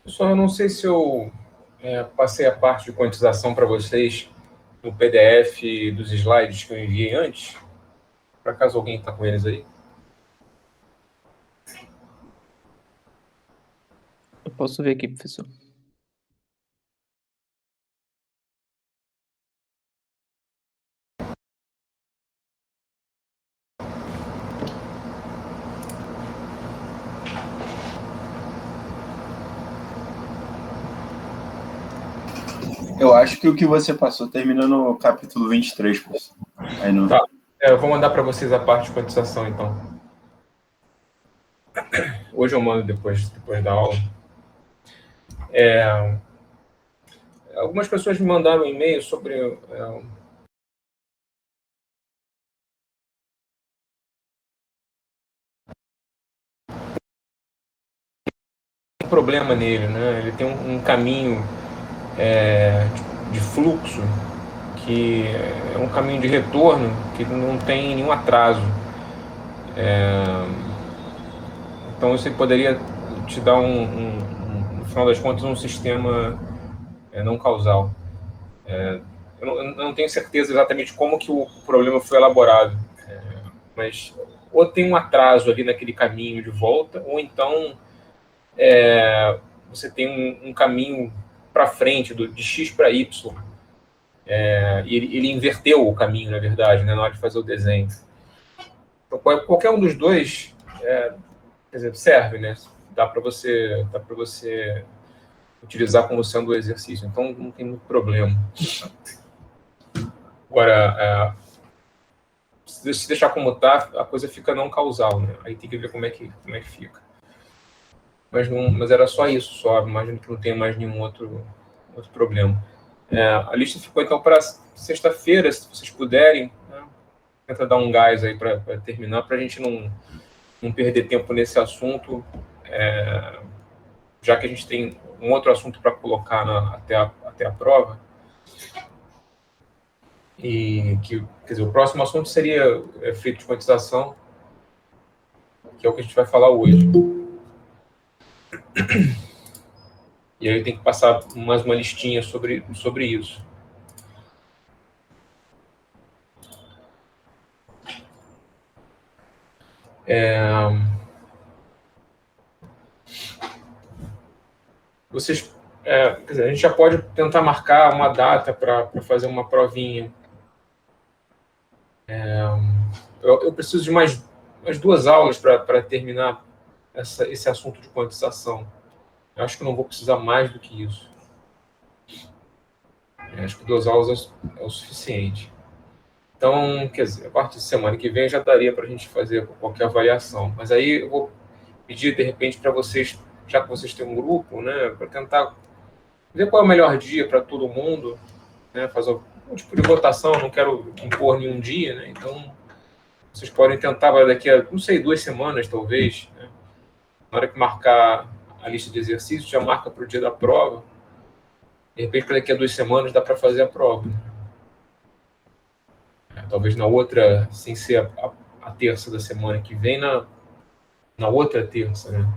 Pessoal, eu não sei se eu passei a parte de quantização para vocês no PDF dos slides que eu enviei antes. Por acaso alguém está com eles aí? Eu posso ver aqui, professor. Eu acho que o que você passou termina no capítulo 23, professor. Aí não... Tá. Eu vou mandar para vocês a parte de quantização, então. Hoje eu mando depois da aula. Algumas pessoas me mandaram um e-mail sobre um problema nele, né? Ele tem um caminho de fluxo que é um caminho de retorno que não tem nenhum atraso. Então isso poderia te dar no final das contas, um sistema não causal. Eu não tenho certeza exatamente como que o problema foi elaborado, mas ou tem um atraso ali naquele caminho de volta, ou então você tem um caminho para frente, de X para Y, e ele inverteu o caminho, na verdade, né, na hora de fazer o desenho. Então, qualquer um dos dois, quer dizer, serve, né? Dá para você utilizar como sendo o exercício. Então, não tem muito problema. Agora, se deixar como está, a coisa fica não causal, né? Aí tem que ver como é que fica. Mas era só isso, só. Imagino que não tenha mais nenhum outro problema. A lista ficou, então, para sexta-feira, se vocês puderem, né? Tenta dar um gás aí para terminar, para a gente não perder tempo nesse assunto, já que a gente tem um outro assunto para colocar até a prova. E quer dizer, o próximo assunto seria efeito de quantização, que é o que a gente vai falar hoje. E aí tem que passar mais uma listinha sobre isso. Quer dizer, a gente já pode tentar marcar uma data para fazer uma provinha. Eu preciso de mais 2 aulas para terminar esse assunto de quantização. Eu acho que eu não vou precisar mais do que isso. Eu acho que 2 aulas é o suficiente. Então, quer dizer, a partir de semana que vem já daria para a gente fazer qualquer avaliação. Mas aí eu vou pedir, de repente, para vocês, já que vocês têm um grupo, né, para tentar ver qual é o melhor dia para todo mundo, né, fazer um tipo de votação. Eu não quero impor nenhum dia, né, então vocês podem tentar daqui a, não sei, 2 semanas, talvez, né, na hora que marcar a lista de exercícios, já marca para o dia da prova. De repente, para daqui a 2 semanas, dá para fazer a prova. Talvez na outra, sem ser a terça da semana que vem, na outra terça, né?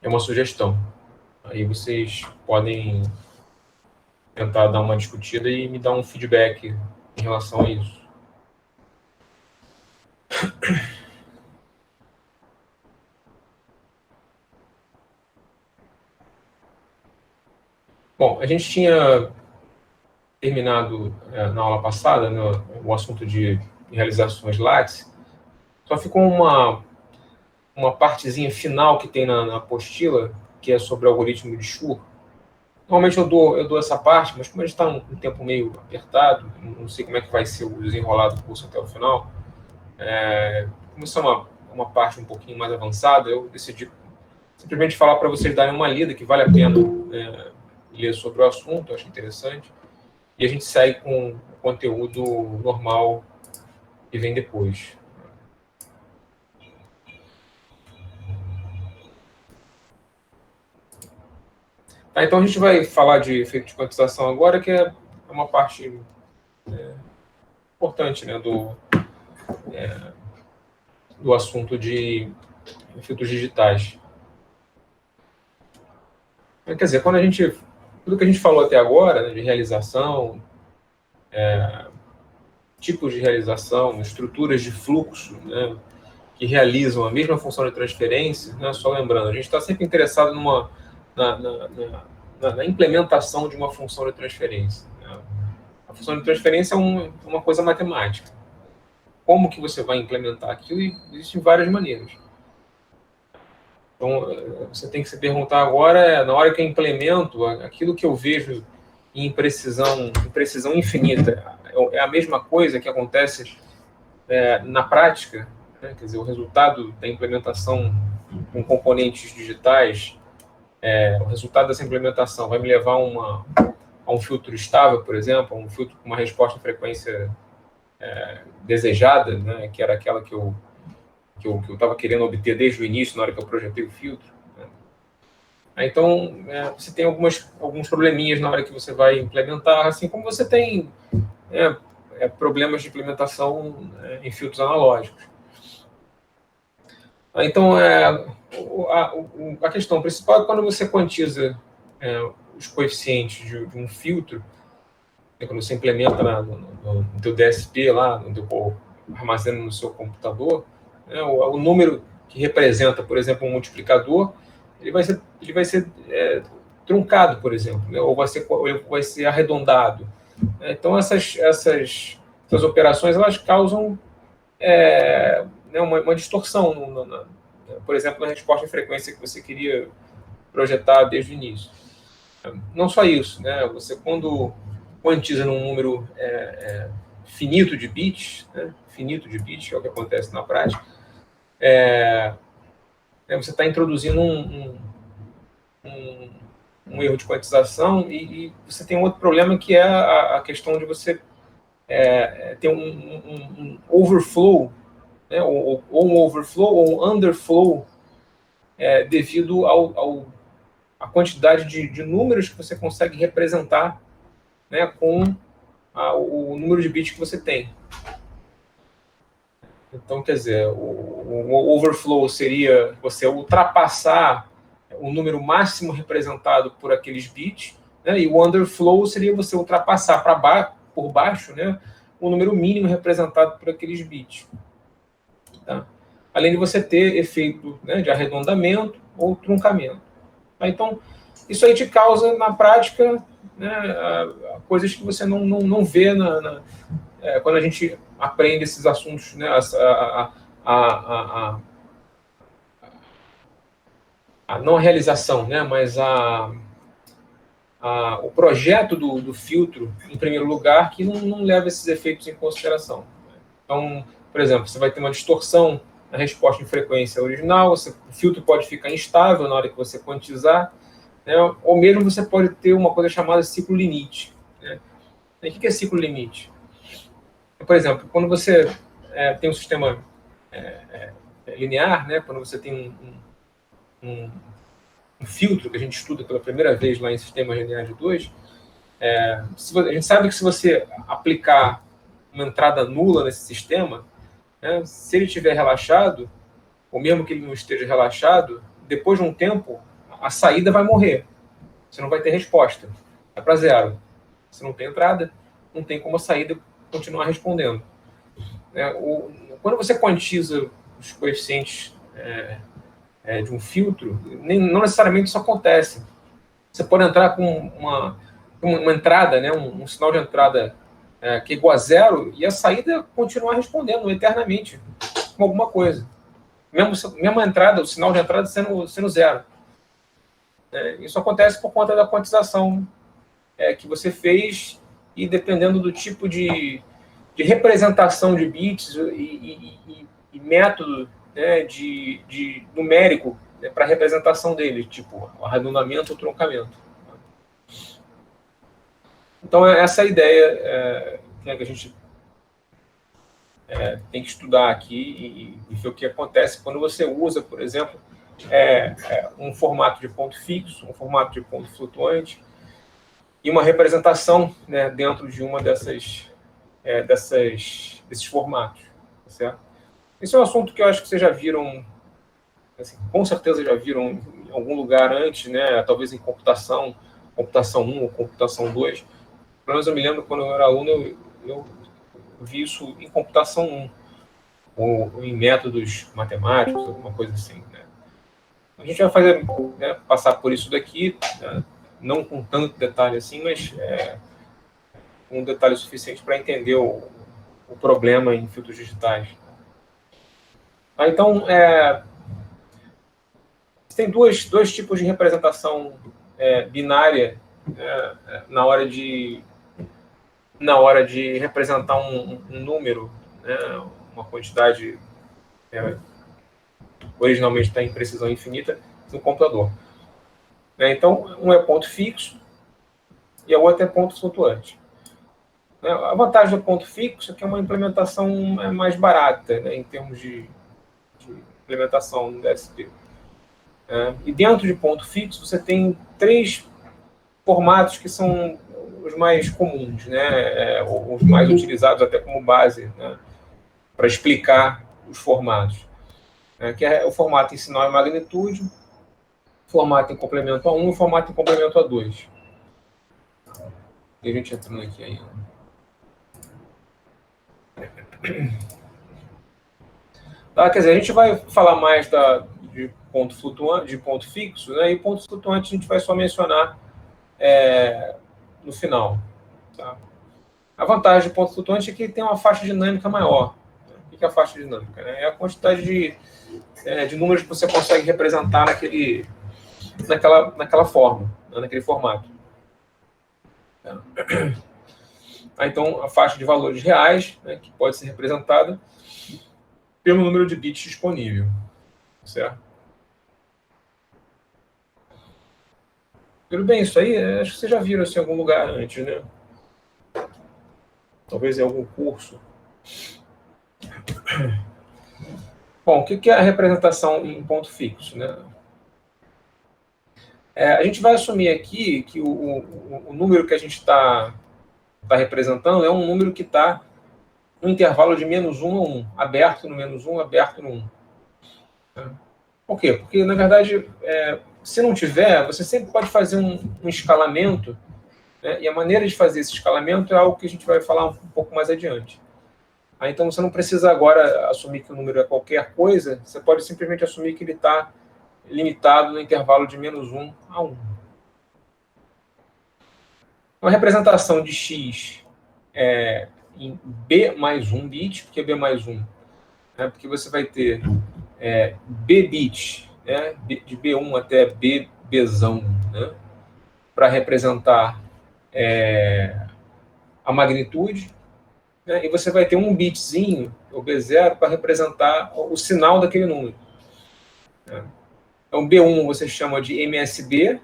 É uma sugestão. Aí vocês podem tentar dar uma discutida e me dar um feedback em relação a isso. Bom, a gente tinha terminado na aula passada o assunto de realizações Lattes. Só ficou uma partezinha final que tem na apostila, que é sobre o algoritmo de Schur. Normalmente eu dou essa parte, mas como a gente está um tempo meio apertado, não sei como é que vai ser o desenrolar do curso até o final, como isso é uma parte um pouquinho mais avançada, eu decidi simplesmente falar para vocês darem uma lida, que vale a pena ler sobre o assunto, eu acho interessante, e a gente segue com o conteúdo normal que vem depois. Tá, então a gente vai falar de efeito de quantização agora, que é uma parte importante, né, do assunto de filtros digitais. Quer dizer, tudo que a gente falou até agora, né, de realização, tipos de realização, estruturas de fluxo, né, que realizam a mesma função de transferência, né, só lembrando, a gente está sempre interessado na implementação de uma função de transferência. Né? A função de transferência é uma coisa matemática. Como que você vai implementar aquilo? Existem várias maneiras. Então, você tem que se perguntar agora, na hora que eu implemento, aquilo que eu vejo em precisão infinita, é a mesma coisa que acontece na prática, né? Quer dizer, o resultado da implementação com componentes digitais, o resultado dessa implementação vai me levar a um filtro estável, por exemplo, a um filtro com uma resposta à frequência desejada, né? Que era aquela que eu estava querendo obter desde o início, na hora que eu projetei o filtro. Né? Então, você tem alguns probleminhas na hora que você vai implementar, assim como você tem problemas de implementação em filtros analógicos. Então, a questão principal é quando você quantiza os coeficientes de um filtro, quando você implementa no teu DSP, lá, no teu armazena no seu computador, o número que representa, por exemplo, um multiplicador, ele vai ser truncado, por exemplo, né? ou vai ser arredondado. Então, essas operações elas causam uma distorção, por exemplo, na resposta à frequência que você queria projetar desde o início. Não só isso, né? Você, quando quantiza num número finito de bits, né? Finito de bits, que é o que acontece na prática, você está introduzindo um erro de quantização e você tem um outro problema que é a questão de você ter um overflow, né? ou um overflow ou um underflow devido à quantidade de números que você consegue representar, né, com o número de bits que você tem. Então, quer dizer, o overflow seria você ultrapassar o número máximo representado por aqueles bits, né, e o underflow seria você ultrapassar por baixo, né, o número mínimo representado por aqueles bits. Tá? Além de você ter efeito, né, de arredondamento ou truncamento. Tá? Então, isso aí te causa, na prática, né, coisas que você não vê quando a gente aprende esses assuntos, né, não a realização, né, mas o projeto do filtro, em primeiro lugar, que não leva esses efeitos em consideração. Então, por exemplo, você vai ter uma distorção na resposta em frequência original, o filtro pode ficar instável na hora que você quantizar, né, ou mesmo você pode ter uma coisa chamada ciclo limite. Né? E o que é ciclo limite? Por exemplo, quando você tem um sistema linear, né, quando você tem um filtro que a gente estuda pela primeira vez lá em sistemas lineares de 2, a gente sabe que se você aplicar uma entrada nula nesse sistema, né, se ele estiver relaxado, ou mesmo que ele não esteja relaxado, depois de um tempo, a saída vai morrer. Você não vai ter resposta. Vai para zero. Se não tem entrada, não tem como a saída continuar respondendo. Quando você quantiza os coeficientes de um filtro, não necessariamente isso acontece. Você pode entrar com uma entrada, né, um sinal de entrada que é igual a zero, e a saída continuar respondendo eternamente com alguma coisa. Mesmo a entrada, o sinal de entrada sendo zero. Isso acontece por conta da quantização que você fez, e dependendo do tipo de representação de bits e método, né, de numérico, né, para representação dele, tipo arredondamento ou truncamento. Então, essa é a ideia que a gente tem que estudar aqui e ver o que acontece quando você usa, por exemplo, um formato de ponto fixo, um formato de ponto flutuante, e uma representação, né, dentro de uma dessas desses formatos, tá certo? Esse é um assunto que eu acho que vocês já viram, assim, com certeza já viram em algum lugar antes, né? Talvez em computação 1 ou computação 2. Pelo menos eu me lembro quando eu era aluno, eu vi isso em computação 1, ou em métodos matemáticos, alguma coisa assim, né? A gente vai fazer, né, passar por isso daqui, né? Não com tanto detalhe assim, mas um detalhe suficiente para entender o problema em filtros digitais. Então, tem dois tipos de representação binária na hora de representar um número, né, uma quantidade originalmente está em precisão infinita no computador. Então, um é ponto fixo e a outra é ponto flutuante. A vantagem do ponto fixo é que é uma implementação mais barata, né, em termos de implementação no DSP. E dentro de ponto fixo, você tem 3 formatos que são os mais comuns, né, os mais utilizados até como base, né, para explicar os formatos. Que é o formato em sinal e magnitude, formato em complemento a 1 e formato em complemento a 2. E a gente entrando aqui ainda. Tá, quer dizer, a gente vai falar mais de ponto flutuante, de ponto fixo, né, e ponto flutuante a gente vai só mencionar no final. Tá? A vantagem do ponto flutuante é que ele tem uma faixa dinâmica maior. O que é a faixa dinâmica? É a quantidade de números que você consegue representar naquela forma, né, naquele formato. Então, a faixa de valores reais, né, que pode ser representada pelo número de bits disponível. Certo? Tudo bem, isso aí, acho que vocês já viram isso em algum lugar antes, né? Talvez em algum curso. Bom, o que é a representação em ponto fixo, né? A gente vai assumir aqui que o número que a gente está representando é um número que está no intervalo de -1 a 1, aberto no -1, aberto no 1. Por quê? Porque, na verdade, se não tiver, você sempre pode fazer um escalamento, né? E a maneira de fazer esse escalamento é algo que a gente vai falar um pouco mais adiante. Então, você não precisa agora assumir que o número é qualquer coisa, você pode simplesmente assumir que ele está limitado no intervalo de -1 a 1. Uma representação de x em b mais 1 bit, porque b mais 1, né? Porque você vai ter b bits, né? De b1 até bbzão, né? Para representar a magnitude, né? E você vai ter um bitzinho, o b0, para representar o sinal daquele número. Então, b1 você chama de MSB,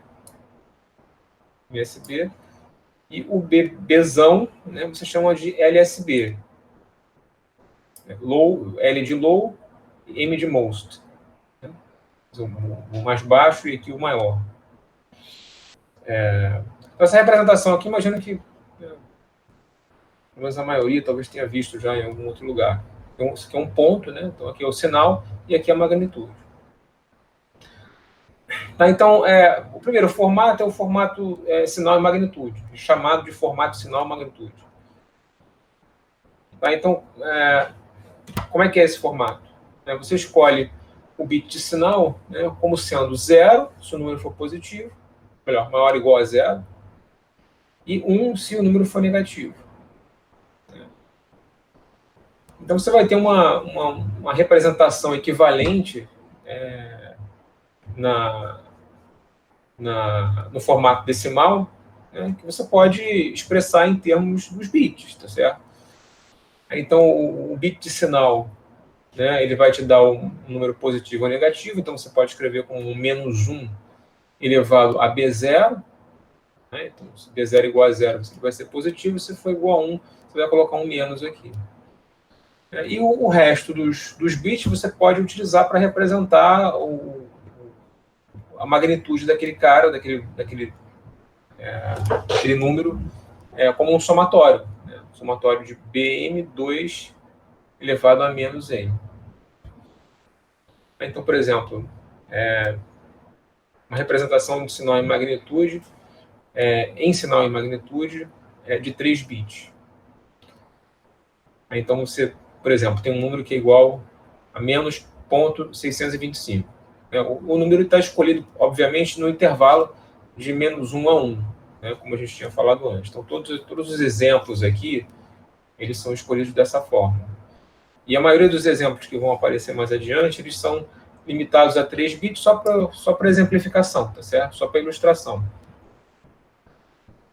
e o bzão, né, você chama de LSB. Low, L de low, M de most. O mais baixo e aqui o maior. Essa representação aqui, imagino que pelo menos a maioria talvez tenha visto já em algum outro lugar. Então, isso aqui é um ponto, né? Então aqui é o sinal e aqui é a magnitude. Tá, então, o primeiro formato é o formato sinal e magnitude, chamado de formato sinal e magnitude. Tá, então, como é que é esse formato? Você escolhe o bit de sinal, né, como sendo 0, se o número for positivo, melhor, maior ou igual a 0, e 1 se o número for negativo. Então, você vai ter uma representação equivalente no formato decimal, né, que você pode expressar em termos dos bits, tá certo? Então, o bit de sinal, né, ele vai te dar um número positivo ou negativo, então você pode escrever como -1 elevado a b0, né? Então, se b0 é igual a 0, você vai ser positivo, se for igual a 1, você vai colocar um menos aqui. E o resto dos bits você pode utilizar para representar a magnitude daquele cara, daquele número, como um somatório. Né? somatório de bm2 elevado a menos n. Então, por exemplo, uma representação de sinal em magnitude, em sinal em magnitude, de 3 bits. Então, você, por exemplo, tem um número que é igual a menos 0,625. O número está escolhido, obviamente, no intervalo de menos 1 a 1, né, como a gente tinha falado antes. Então, todos os exemplos aqui, eles são escolhidos dessa forma. E a maioria dos exemplos que vão aparecer mais adiante, eles são limitados a 3 bits só para exemplificação, tá certo? Só para ilustração.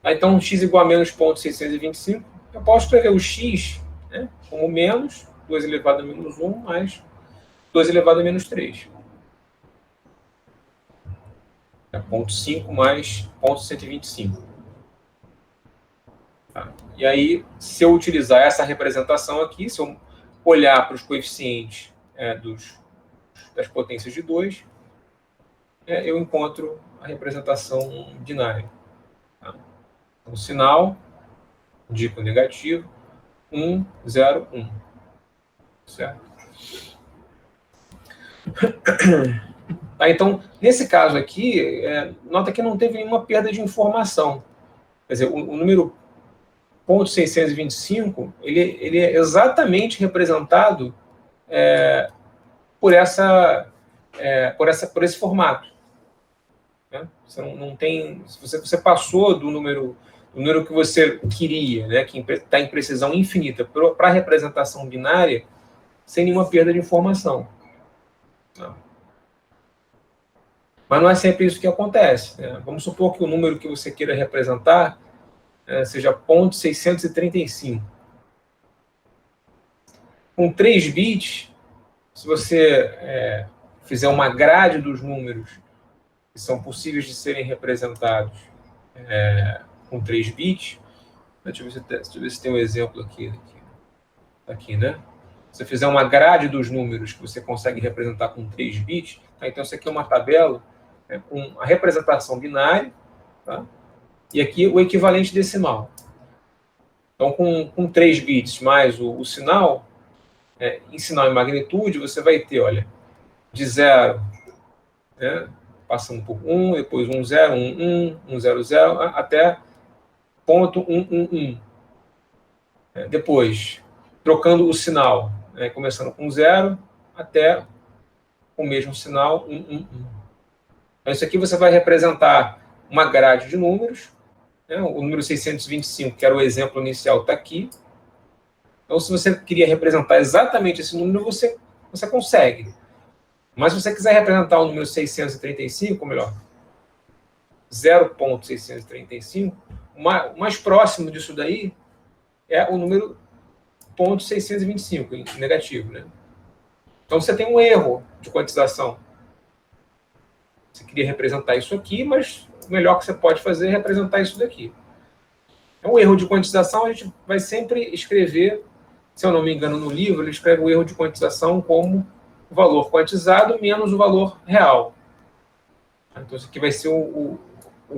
Então, x igual a menos 0,625, eu posso escrever o x, né, como menos 2 elevado a menos 1 mais 2 elevado a menos 3. 0,5 mais 0,125. Tá? E aí, se eu utilizar essa representação aqui, se eu olhar para os coeficientes das potências de 2, eu encontro a representação binária. Tá? Então, o sinal indica o negativo, 1, 0, 1. Certo? Tá, então, nesse caso aqui, nota que não teve nenhuma perda de informação. Quer dizer, o número 0,625, ele é exatamente representado por esse formato. Né? Você não tem, você passou do número que você queria, né, que está em precisão infinita, para a representação binária, sem nenhuma perda de informação. Não. Mas não é sempre isso que acontece. Né? Vamos supor que o número que você queira representar seja 0,635. Com 3 bits, se você fizer uma grade dos números que são possíveis de serem representados com 3 bits, deixa eu ver se tem um exemplo aqui, né? Se você fizer uma grade dos números que você consegue representar com 3 bits, tá? Então, isso aqui é uma tabela com a representação binária, tá? E aqui o equivalente decimal. Então, com 3 bits mais o sinal, em sinal em magnitude, você vai ter, olha, de 0, né, passando por 1, depois 1, 0, 1, 1, 1, 0, 0, até ponto 1, 1, 1. Depois, trocando o sinal, começando com 0 até o mesmo sinal, 1, 1, 1. Então, isso aqui você vai representar uma grade de números, né? O número 625, que era o exemplo inicial, está aqui. Então, se você queria representar exatamente esse número, você consegue. Mas se você quiser representar o número 635, ou melhor, 0,635, o mais próximo disso daí é o número 0,625, negativo, né? Então, você tem um erro de quantização. Você queria representar isso aqui, mas o melhor que você pode fazer é representar isso daqui. É um erro de quantização, a gente vai sempre escrever, se eu não me engano, no livro, ele escreve o erro de quantização como o valor quantizado menos o valor real. Então, isso aqui vai ser o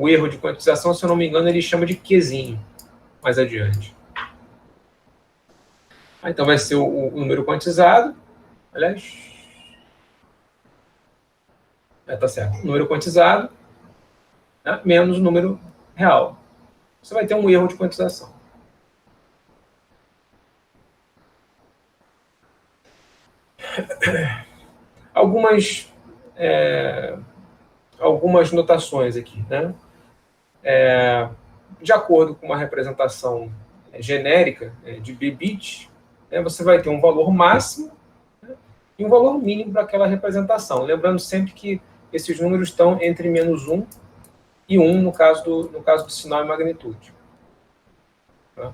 erro de quantização, se eu não me engano, ele chama de Qzinho, mais adiante. Então, vai ser o número quantizado, aliás, tá certo, o número quantizado, né, menos o número real. Você vai ter um erro de quantização. Algumas notações aqui, né? De acordo com uma representação genérica de b-bit, você vai ter um valor máximo, né, e um valor mínimo para aquela representação. Lembrando sempre que esses números estão entre menos 1 e 1 no caso do sinal em magnitude. Tá?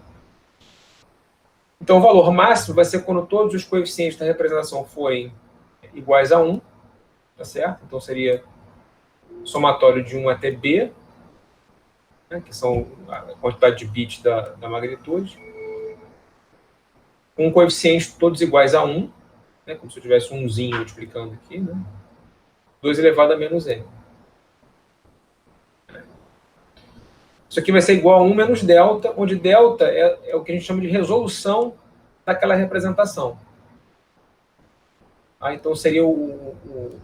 Então, o valor máximo vai ser quando todos os coeficientes da representação forem iguais a 1, tá certo? Então, seria somatório de 1 até b, né, que são a quantidade de bits da magnitude, com coeficientes todos iguais a 1, né, como se eu tivesse um umzinho multiplicando aqui, né, 2 elevado a menos n. Isso aqui vai ser igual a 1 menos delta, onde delta é o que a gente chama de resolução daquela representação. Então, seria o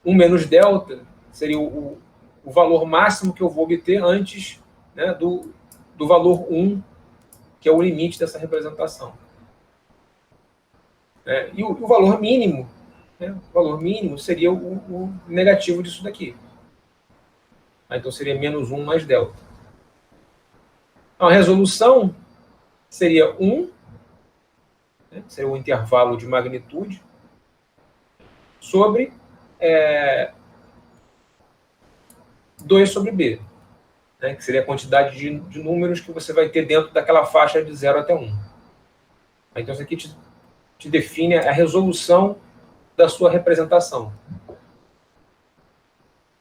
1 menos delta, seria o valor máximo que eu vou obter antes, né, do valor 1, que é o limite dessa representação. E o valor mínimo, né, o valor mínimo seria o negativo disso daqui. Então, seria menos 1 mais delta. Então, a resolução seria 1, né, seria o intervalo de magnitude, sobre 2 sobre B, né, que seria a quantidade de números que você vai ter dentro daquela faixa de 0 até 1. Então, isso aqui te define a resolução da sua representação.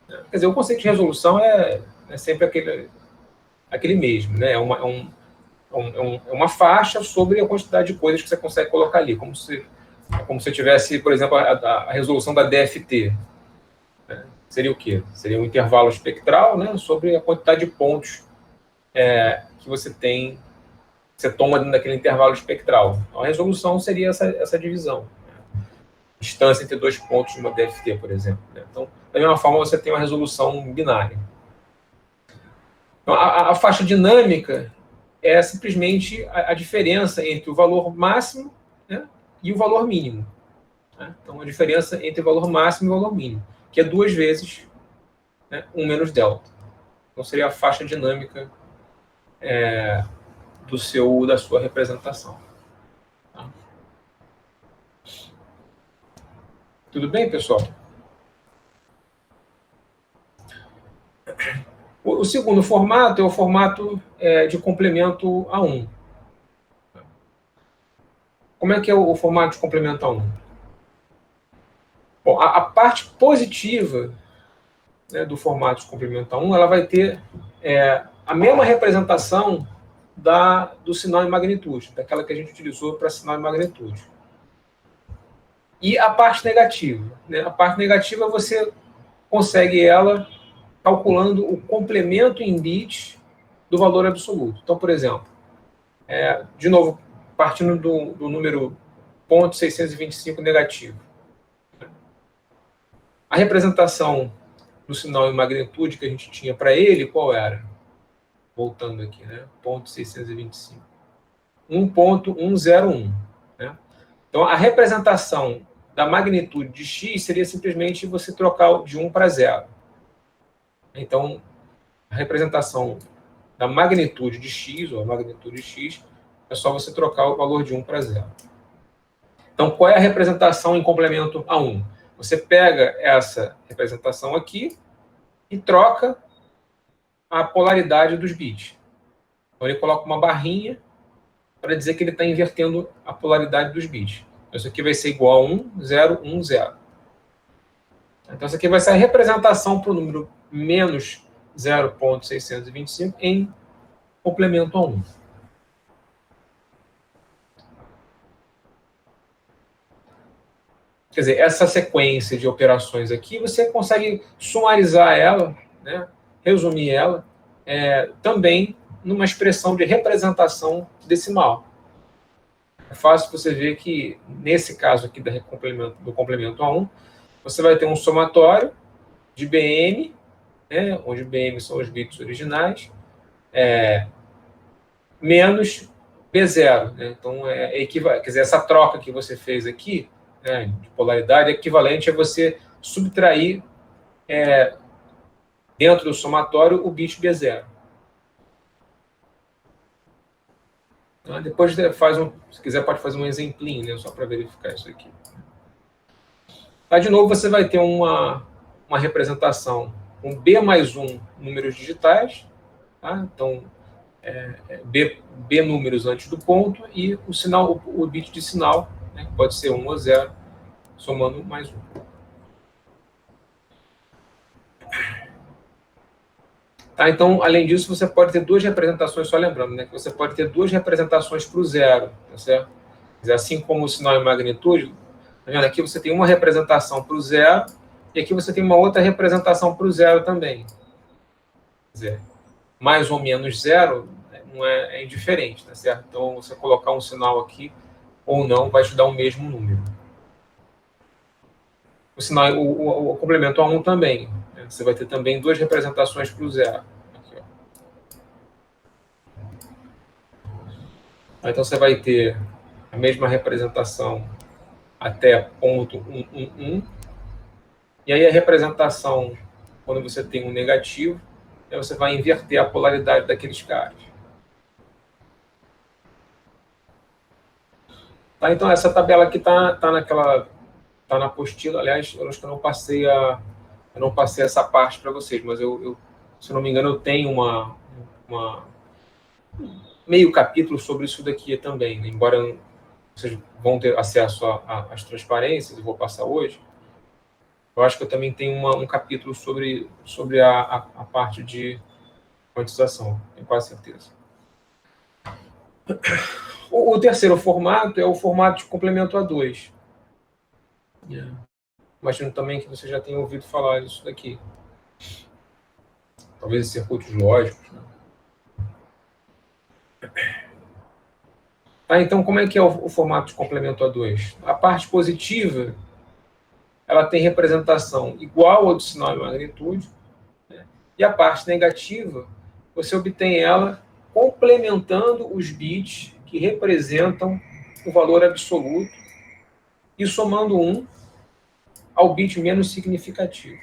Quer dizer, o conceito de resolução é sempre aquele mesmo, né? É uma faixa sobre a quantidade de coisas que você consegue colocar ali, como se tivesse, por exemplo, a resolução da DFT. Né? Seria o quê? Seria um intervalo espectral, né, sobre a quantidade de pontos que você tem, que você toma dentro daquele intervalo espectral. Então, a resolução seria essa divisão. Distância entre 2 pontos de uma DFT, por exemplo. Né? Então, da mesma forma, você tem uma resolução binária. Então, a faixa dinâmica é simplesmente a diferença entre o valor máximo, né, e o valor mínimo. Né? Então, a diferença entre o valor máximo e o valor mínimo, que é 2 vezes, né, 1 menos delta. Então, seria a faixa dinâmica da sua representação. Tá? Tudo bem, pessoal? O segundo formato é o formato de complemento a 1. Como é que é o formato de complemento a 1? Bom, a parte positiva, né, do formato de complemento a 1, ela vai ter a mesma representação do sinal em magnitude, daquela que a gente utilizou para sinal em magnitude. E a parte negativa, né? A parte negativa você consegue ela calculando o complemento em bits do valor absoluto. Então, por exemplo, de novo, partindo do número 0.625 negativo. A representação do sinal em magnitude que a gente tinha para ele, qual era? Voltando aqui, né? 0.625. 1.101. Né? Então, a representação da magnitude de x seria simplesmente você trocar de 1 para 0. Então, a representação da magnitude de x, ou a magnitude de x, é só você trocar o valor de 1 para 0. Então, qual é a representação em complemento a 1? Você pega essa representação aqui e troca a polaridade dos bits. Então, ele coloca uma barrinha para dizer que ele está invertendo a polaridade dos bits. Então, isso aqui vai ser igual a 1, 0, 1, 0. Então, isso aqui vai ser a representação para o número menos 0.625 em complemento a 1. Quer dizer, essa sequência de operações aqui, você consegue sumarizar ela, né, resumir ela, também numa expressão de representação decimal. É fácil você ver que, nesse caso aqui do complemento a 1, você vai ter um somatório de BM, né, onde BM são os bits originais, menos B0. Né? Então, quer dizer, essa troca que você fez aqui, né, de polaridade, é equivalente a você subtrair dentro do somatório o bit B0. Então, depois se quiser, pode fazer um exemplinho, né, só para verificar isso aqui. Tá, de novo, você vai ter uma representação com B mais 1 números digitais, tá? Então, B números antes do ponto e o bit de sinal, né, que pode ser 1 ou 0, somando mais 1. Tá, então, além disso, você pode ter 2 representações, só lembrando, né, que você pode ter 2 representações para o 0, tá certo? Assim como o sinal em magnitude, tá vendo? Aqui você tem uma representação para o 0 e aqui você tem uma outra representação para o 0 também. Quer dizer, mais ou menos zero, não é indiferente, tá certo? Então, você colocar um sinal aqui ou não vai te dar o mesmo número. O sinal, o complemento a 1 também. Né? Você vai ter também duas representações para o zero. Aqui, ó. Então, você vai ter a mesma representação até ponto 111. E aí, a representação, quando você tem um negativo, aí você vai inverter a polaridade daqueles caras. Tá? Então, essa tabela aqui está na apostila. Aliás, eu acho que eu não passei essa parte para vocês, mas se não me engano, eu tenho uma meio capítulo sobre isso daqui também, né? Embora vocês vão ter acesso às transparências, eu vou passar hoje. Eu acho que eu também tenho um capítulo sobre a parte de quantização, tenho quase certeza. O terceiro formato é o formato de complemento A2. Imagino também que você já tenha ouvido falar disso daqui. Talvez em circuitos lógicos. Né? Tá, então, como é que é o formato de complemento A2? A parte positiva, ela tem representação igual ao do sinal e magnitude, né? E a parte negativa, você obtém ela complementando os bits que representam o valor absoluto e somando 1 ao bit menos significativo.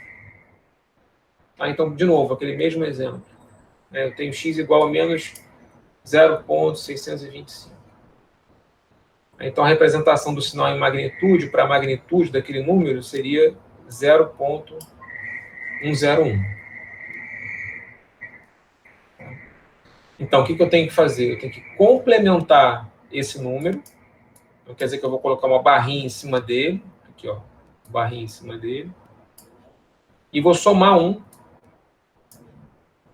Tá, então, de novo, aquele mesmo exemplo. Né? Eu tenho x igual a menos 0,625. Então, a representação do sinal em magnitude para a magnitude daquele número seria 0,101. Então, o que eu tenho que fazer? Eu tenho que complementar esse número. Então, quer dizer que eu vou colocar uma barrinha em cima dele. Aqui, ó. Barrinha em cima dele. E vou somar 1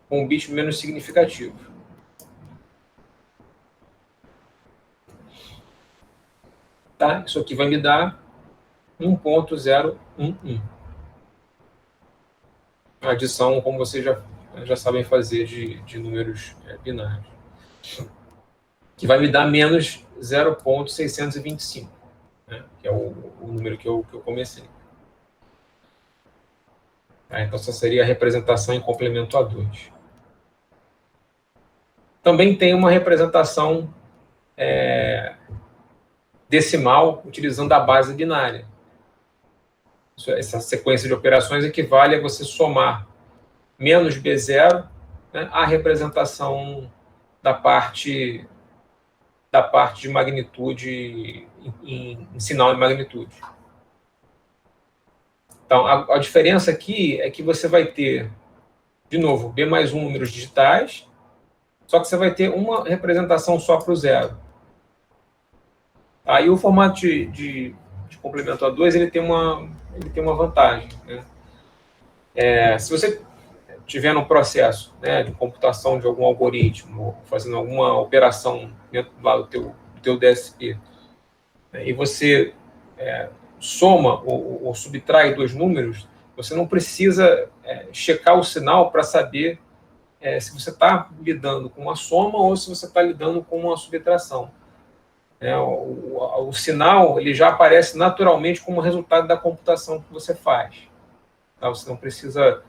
com um bit menos significativo. Tá? Isso aqui vai me dar 1.011. A adição, como vocês já sabem fazer, de números binários. Que vai me dar menos 0.625, né? Que é o número que eu comecei. Tá? Então, essa seria a representação em complemento A2. Também tem uma representação decimal utilizando a base binária. Essa sequência de operações equivale a você somar menos B0, né, a representação da parte de magnitude em sinal de magnitude. Então, a diferença aqui é que você vai ter, de novo, B mais 1 números digitais, só que você vai ter uma representação só para o zero. Aí o formato de complemento A2 ele tem uma vantagem. Né? Se você tiver no processo, né, de computação de algum algoritmo, fazendo alguma operação dentro do teu DSP, né, e você soma ou subtrai dois números, você não precisa checar o sinal para saber se você está lidando com uma soma ou se você está lidando com uma subtração. O sinal ele já aparece naturalmente como resultado da computação que você faz. Tá? Você não precisa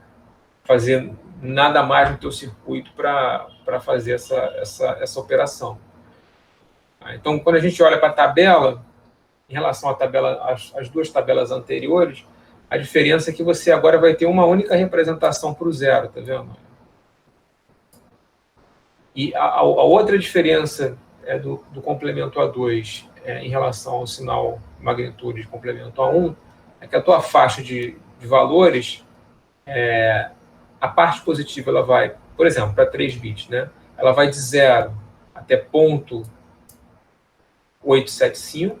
fazer nada mais no teu circuito para fazer essa operação. Então, quando a gente olha para a tabela, em relação às duas tabelas anteriores, a diferença é que você agora vai ter uma única representação para o zero, tá vendo? E a outra diferença do complemento A2 em relação ao sinal magnitude de complemento A1 é que a tua faixa de valores, a parte positiva ela vai, por exemplo, para 3 bits, né? Ela vai de 0 até ponto 875,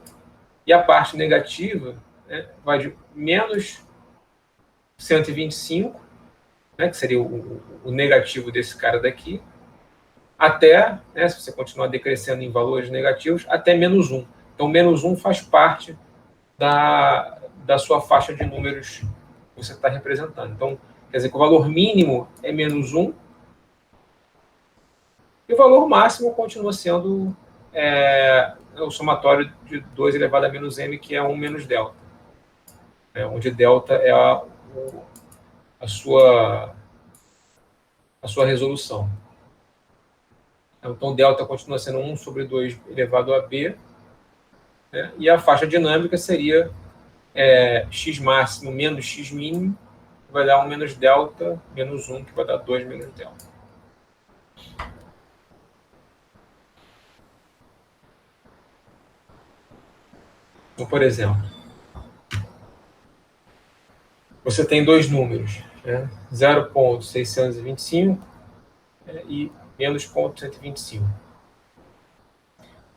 e a parte negativa, né, vai de menos 125, né, que seria o negativo desse cara daqui, até, né, se você continuar decrescendo em valores negativos, até menos 1. Então, menos 1 faz parte da sua faixa de números que você está representando. Então, quer dizer que o valor mínimo é menos 1, E o valor máximo continua sendo o somatório de 2 elevado a menos m, que é 1 menos delta, onde delta é a sua resolução. Então, delta continua sendo 1 sobre 2 elevado a b, né? E a faixa dinâmica seria x máximo menos x mínimo, que vai dar 1 menos delta, menos 1, que vai dar 2 menos delta. Então, por exemplo, você tem dois números, 0,625 e menos 0,125.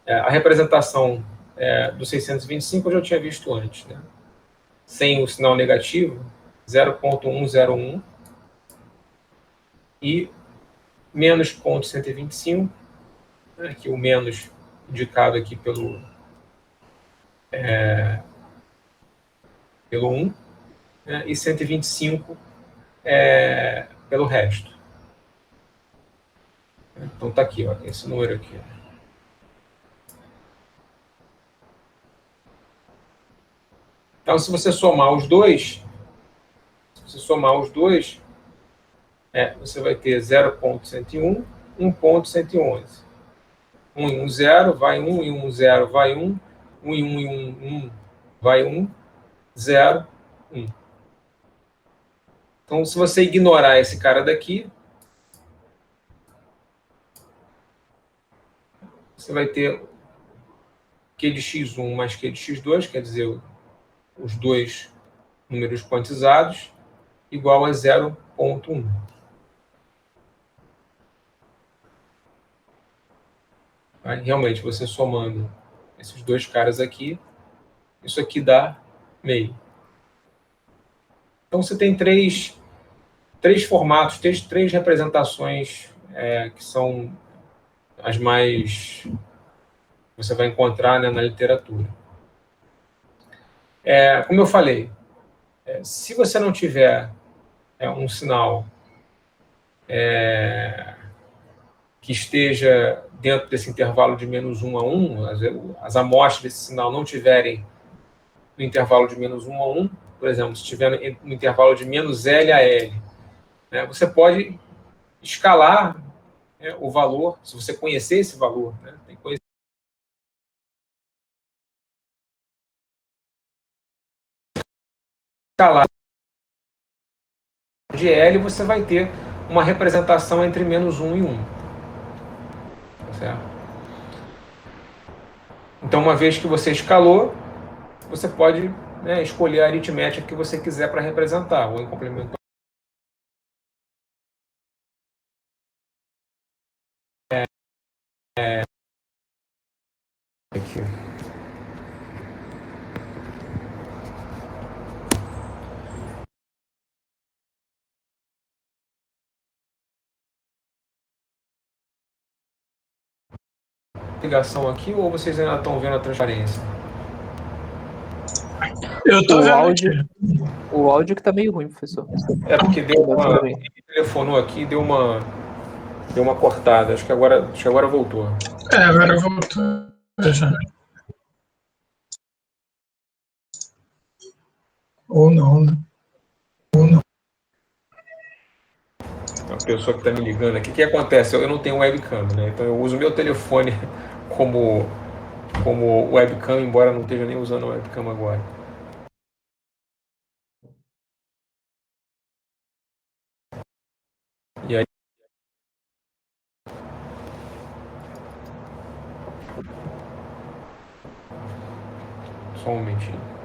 A representação do 625 eu já tinha visto antes, né? Sem o sinal negativo, 0,101 e menos 0,125, que o menos indicado aqui pelo 1, e 125 pelo resto. Então está aqui, ó, esse número aqui. Então, se você somar os dois, você vai ter 0,101, 1,111. 1 e 1, 0, vai 1, e 1, 0, vai 1, 1 e 1 e 1, 1, vai 1, 0, 1. Então, se você ignorar esse cara daqui, você vai ter Q de x1 mais Q de x2, quer dizer, os dois números quantizados, igual a 0,1. Realmente, você somando esses dois caras aqui, isso aqui dá meio. Então, você tem três formatos, três representações que são as mais você vai encontrar, né, na literatura. Como eu falei, se você não tiver um sinal que esteja dentro desse intervalo de menos 1 a 1, as amostras desse sinal não tiverem no intervalo de menos 1 a 1, por exemplo, se estiver no intervalo de menos L a L, né, você pode escalar o valor, se você conhecer esse valor, né, tem que conhecer. Escalar de L, você vai ter uma representação entre menos 1 e 1. Certo? Então, uma vez que você escalou, você pode, né, escolher a aritmética que você quiser para representar, ou em complemento. Aqui. Ligação aqui, ou vocês ainda estão vendo a transparência? Eu tô vendo o áudio que tá meio ruim, professor. Porque ele telefonou aqui e deu uma cortada. Acho que agora voltou. Agora voltou. Já. Ou não, né? Ou não. A pessoa que está me ligando aqui, o que acontece? Eu não tenho webcam, né? Então eu uso meu telefone como webcam, embora não esteja nem usando a webcam agora. E aí, só um momentinho.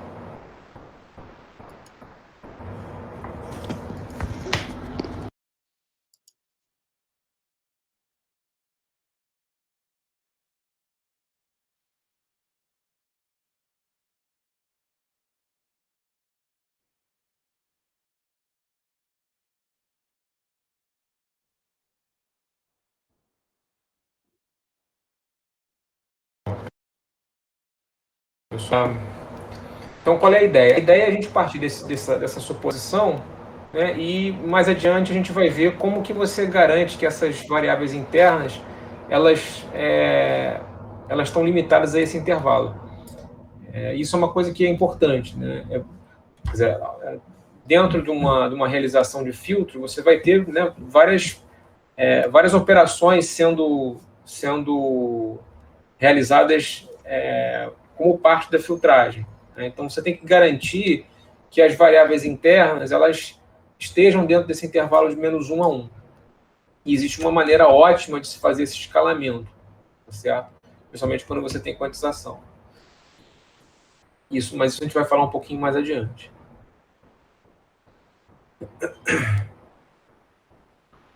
Então, qual é a ideia? A ideia é a gente partir dessa suposição, né, e mais adiante a gente vai ver como que você garante que essas variáveis internas elas estão limitadas a esse intervalo. Isso é uma coisa que é importante, né? Quer dizer, dentro de uma realização de filtro, você vai ter, né, várias operações sendo realizadas como parte da filtragem, né? Então, você tem que garantir que as variáveis internas elas estejam dentro desse intervalo de -1 a 1. E existe uma maneira ótima de se fazer esse escalamento, tá certo? Principalmente quando você tem quantização. Mas isso a gente vai falar um pouquinho mais adiante.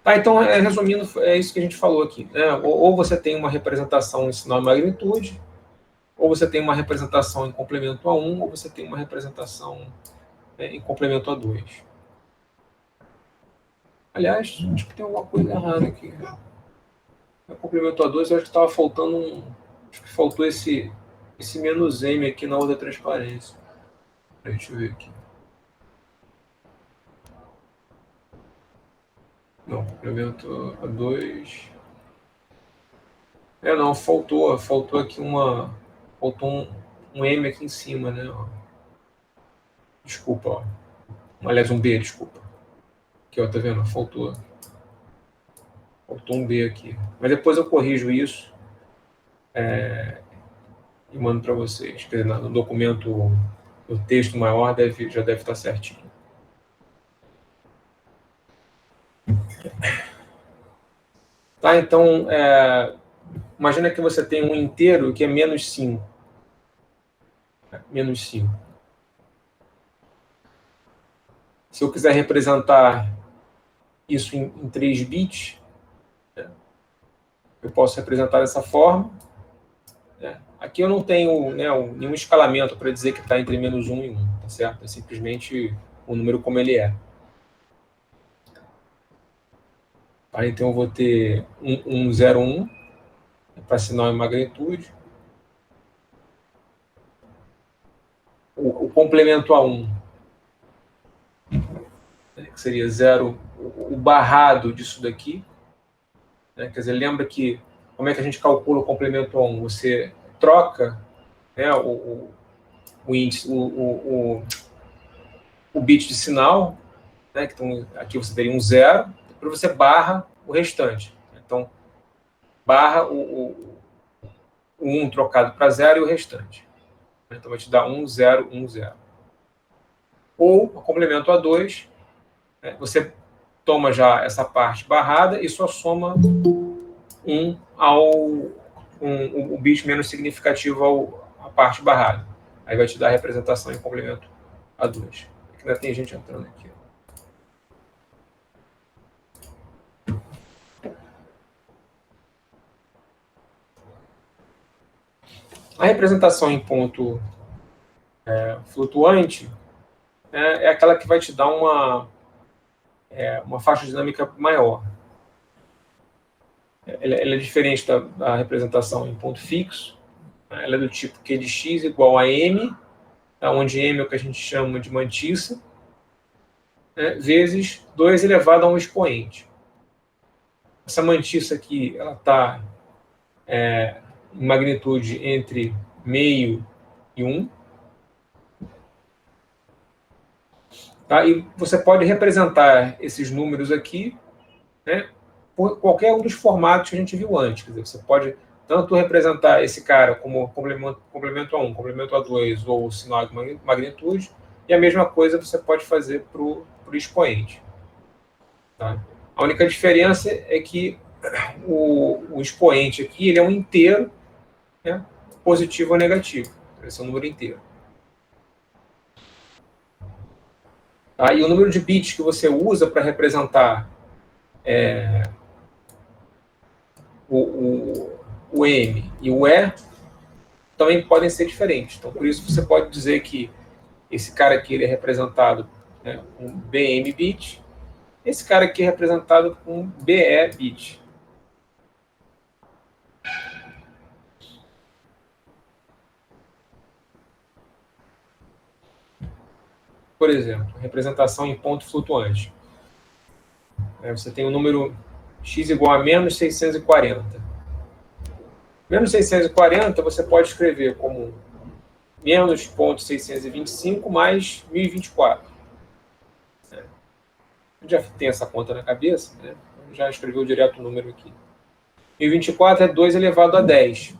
Tá, então, resumindo, é isso que a gente falou aqui, né? Ou você tem uma representação em sinal e magnitude, ou você tem uma representação em complemento a 1, ou você tem uma representação em complemento a 2. Aliás, acho que tem alguma coisa errada aqui. No complemento a 2, eu acho que estava faltando acho que faltou esse "-m" aqui na outra transparência. Deixa eu ver aqui. Não, complemento a 2. Não, faltou aqui faltou um M aqui em cima, né? Desculpa, ó. Aliás, um B, desculpa. Aqui, ó, tá vendo? Faltou um B aqui. Mas depois eu corrijo isso e mando para vocês. Quer dizer, no documento, o texto maior já deve estar certinho. Tá, então, imagina que você tem um inteiro que é -5. -5. Se eu quiser representar isso em 3 bits, eu posso representar dessa forma. Aqui eu não tenho, né, nenhum escalamento para dizer que está entre -1 e 1, tá certo? É simplesmente o número como ele é. Tá, então eu vou ter 101 para sinal e magnitude. O complemento a 1, que seria 0, o barrado disso daqui. Quer dizer, lembra que como é que a gente calcula o complemento a 1? Você troca, né, o índice, o bit de sinal, né, então aqui você teria um 0, depois você barra o restante. Então, barra o 1 trocado para 0 e o restante. Então, vai te dar 1, 0, 1, 0. Ou, o complemento a 2, você toma já essa parte barrada e só soma o bit menos significativo à parte barrada. Aí vai te dar a representação em complemento a 2. Ainda tem gente entrando aqui. A representação em ponto flutuante é aquela que vai te dar uma faixa dinâmica maior. Ela é diferente da representação em ponto fixo. Ela é do tipo Q de x igual a m, onde m é o que a gente chama de mantissa, vezes 2 elevado a um expoente. Essa mantissa aqui está em magnitude entre meio e 1. Tá? E você pode representar esses números aqui, né, por qualquer um dos formatos que a gente viu antes. Quer dizer, você pode tanto representar esse cara como complemento a 1, complemento a 2 ou sinal de magnitude, e a mesma coisa você pode fazer para o expoente. Tá? A única diferença é que o expoente aqui ele é um inteiro, né, positivo ou negativo. Esse é um número inteiro. Tá? E o número de bits que você usa para representar o M e o E também podem ser diferentes. Então, por isso você pode dizer que esse cara aqui ele é representado com BM bit, esse cara aqui é representado com BE bit. Por exemplo, representação em ponto flutuante. Você tem o número x igual a -640. Menos 640 você pode escrever como menos 0,625 mais 1024. Já tem essa conta na cabeça, né? Já escreveu direto o número aqui. 1024 é 2 elevado a 10.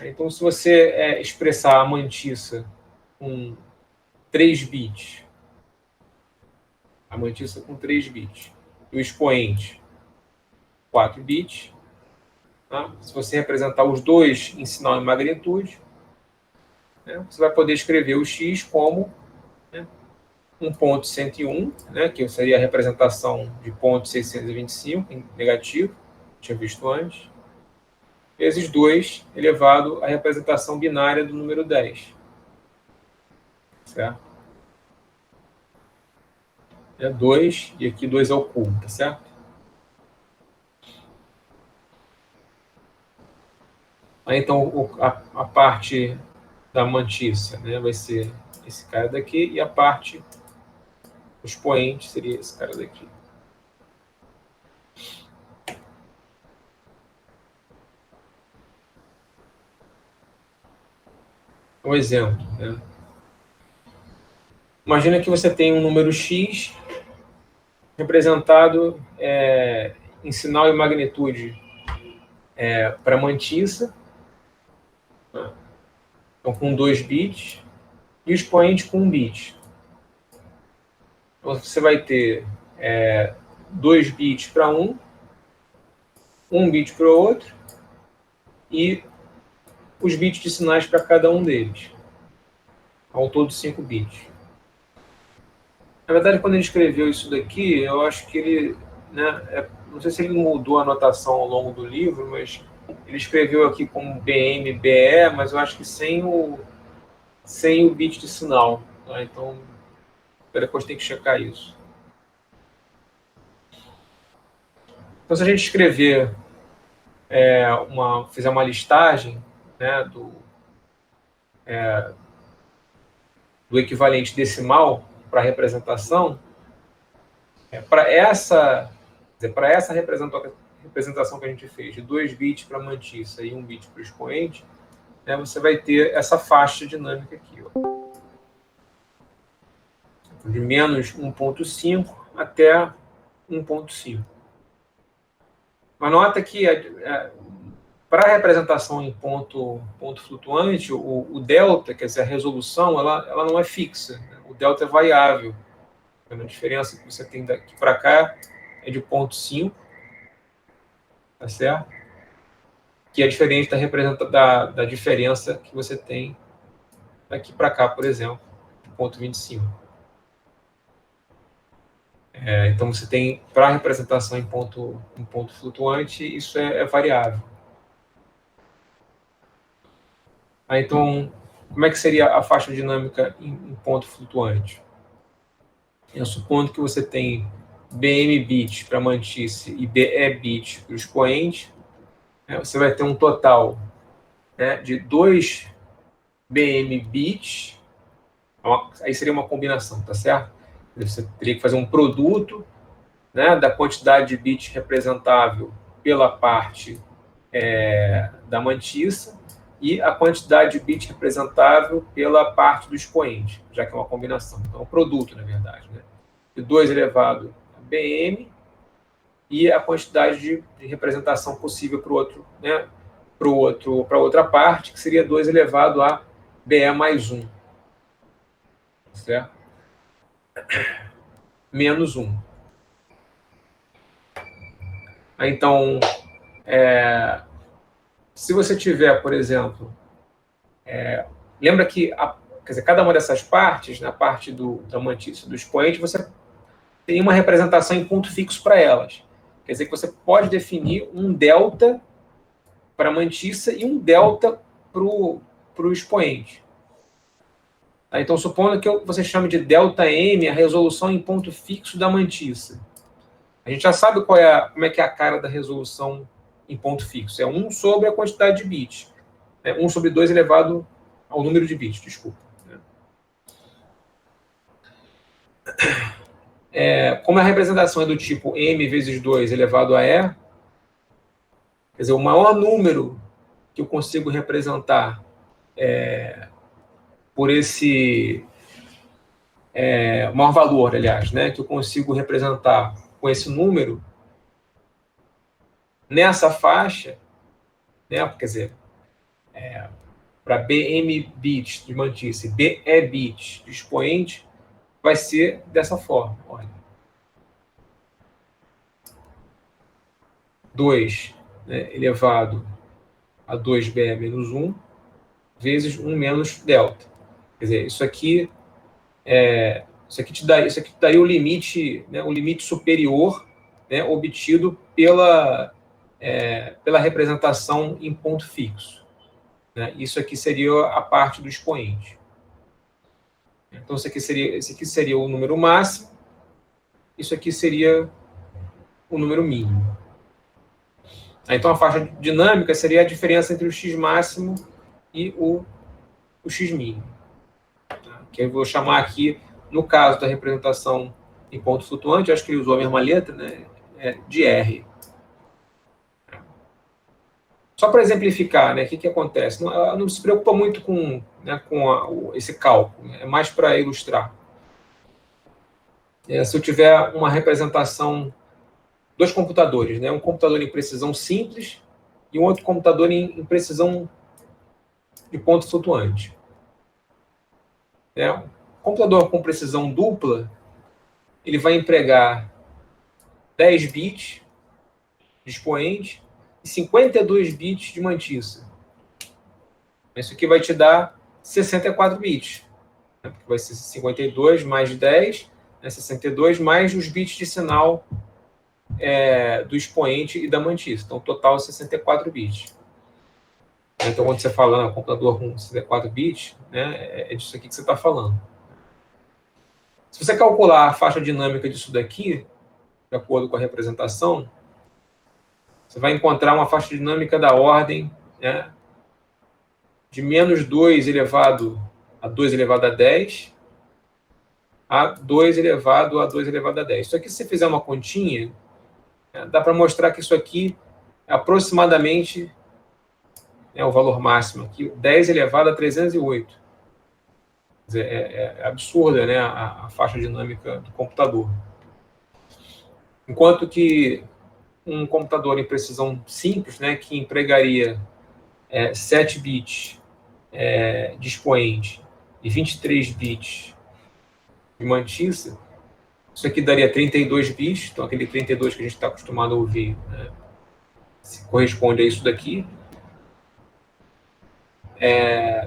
Então, se você expressar a mantissa com 3 bits, a mantissa com 3 bits, e o expoente 4 bits, tá? Se você representar os dois em sinal e magnitude, né, você vai poder escrever o x como, né, 1,101, né, que seria a representação de 0,625 em negativo, tinha visto antes, vezes 2 elevado à representação binária do número 10. Certo? É 2, e aqui 2 é o cubo, tá certo? Aí, então, a parte da mantissa, né, vai ser esse cara daqui, e a parte, o expoente, seria esse cara daqui. Um exemplo, né? Imagina que você tem um número x representado em sinal e magnitude para mantissa, né? Então com 2 bits, e o expoente com 1 bit. Então você vai ter 2 bits para um 1 bit para o outro, e os bits de sinais para cada um deles. Ao todo 5 bits. Na verdade, quando ele escreveu isso daqui, eu acho que ele, né, não sei se ele mudou a notação ao longo do livro, mas ele escreveu aqui como BM, BE, mas eu acho que sem o bit de sinal. Tá? Então, depois tem que checar isso. Então, se a gente escrever, fizer uma listagem, né, do equivalente decimal para a representação, para essa representação que a gente fez, de 2 bits para a mantissa e 1 bit para o expoente, né, você vai ter essa faixa dinâmica aqui, ó, de menos 1,5 até 1,5. Mas nota que para a representação em ponto flutuante, o delta, quer dizer, a resolução, ela não é fixa, né? O delta é variável. A diferença que você tem daqui para cá é de 0,5, tá certo? Que é diferente da diferença que você tem daqui para cá, por exemplo, de 0,25. Então, você tem, para a representação em ponto flutuante, isso é variável. Então, como é que seria a faixa dinâmica em ponto flutuante? Supondo que você tem BM bits para mantisse e BE bits para o expoente, você vai ter um total, né, de 2 BM bits, aí seria uma combinação, tá certo? Você teria que fazer um produto, né, da quantidade de bits representável pela parte da mantissa e a quantidade de bits representável pela parte do expoente, já que é uma combinação. Então, é um produto, na verdade, né? De 2 elevado a BM e a quantidade de representação possível para o outro, né, para outra parte, que seria 2 elevado a BE mais 1. Certo? Menos 1. Então, se você tiver, por exemplo, lembra que quer dizer, cada uma dessas partes, na parte da mantissa do expoente, você tem uma representação em ponto fixo para elas. Quer dizer que você pode definir um delta para a mantissa e um delta para o expoente. Então, supondo que você chame de delta M a resolução em ponto fixo da mantissa. A gente já sabe como é que é a cara da resolução em ponto fixo. É 1 sobre a quantidade de bits. 1 sobre 2 elevado ao número de bits, desculpa. Como a representação é do tipo M vezes 2 elevado a E, Quer dizer, o maior número que eu consigo representar por esse maior valor, aliás, né, que eu consigo representar com esse número nessa faixa, né, quer dizer, para BM bits de mantice, BE bits de expoente, vai ser dessa forma. Olha. 2, né, elevado a 2BE menos 1, vezes 1 menos delta. Quer dizer, isso aqui te daria o limite, né, o limite superior, né, obtido pela representação em ponto fixo. Né? Isso aqui seria a parte do expoente. Então, esse aqui seria o número máximo, isso aqui seria o número mínimo. Então, a faixa dinâmica seria a diferença entre o x máximo e o x mínimo. Que eu vou chamar aqui, no caso da representação em ponto flutuante, acho que ele usou a mesma letra, né, de R. Só para exemplificar, né, o que acontece? Não se preocupa muito com esse cálculo, né, é mais para ilustrar. Se eu tiver uma representação, dois computadores, né, um computador em precisão simples e um outro computador em precisão de ponto flutuante. Um computador com precisão dupla, ele vai empregar 10 bits de expoente e 52 bits de mantiça. Isso aqui vai te dar 64 bits. Né? Porque vai ser 52 mais 10, né? 62 mais os bits de sinal do expoente e da mantiça. Então, o total é 64 bits. Então, quando você fala computador com 64 bits, né, é disso aqui que você está falando. Se você calcular a faixa dinâmica disso daqui, de acordo com a representação, você vai encontrar uma faixa dinâmica da ordem, né, de menos 2 elevado a 2 elevado a 10 a 2 elevado a 2 elevado a 10. Isso aqui, se você fizer uma continha, dá para mostrar que isso aqui é aproximadamente o valor máximo aqui, 10 elevado a 308. Quer dizer, é absurda, né, a faixa dinâmica do computador. Enquanto que um computador em precisão simples, né, que empregaria 7 bits de expoente e 23 bits de mantiça, isso aqui daria 32 bits, então aquele 32 que a gente está acostumado a ouvir, né, corresponde a isso daqui,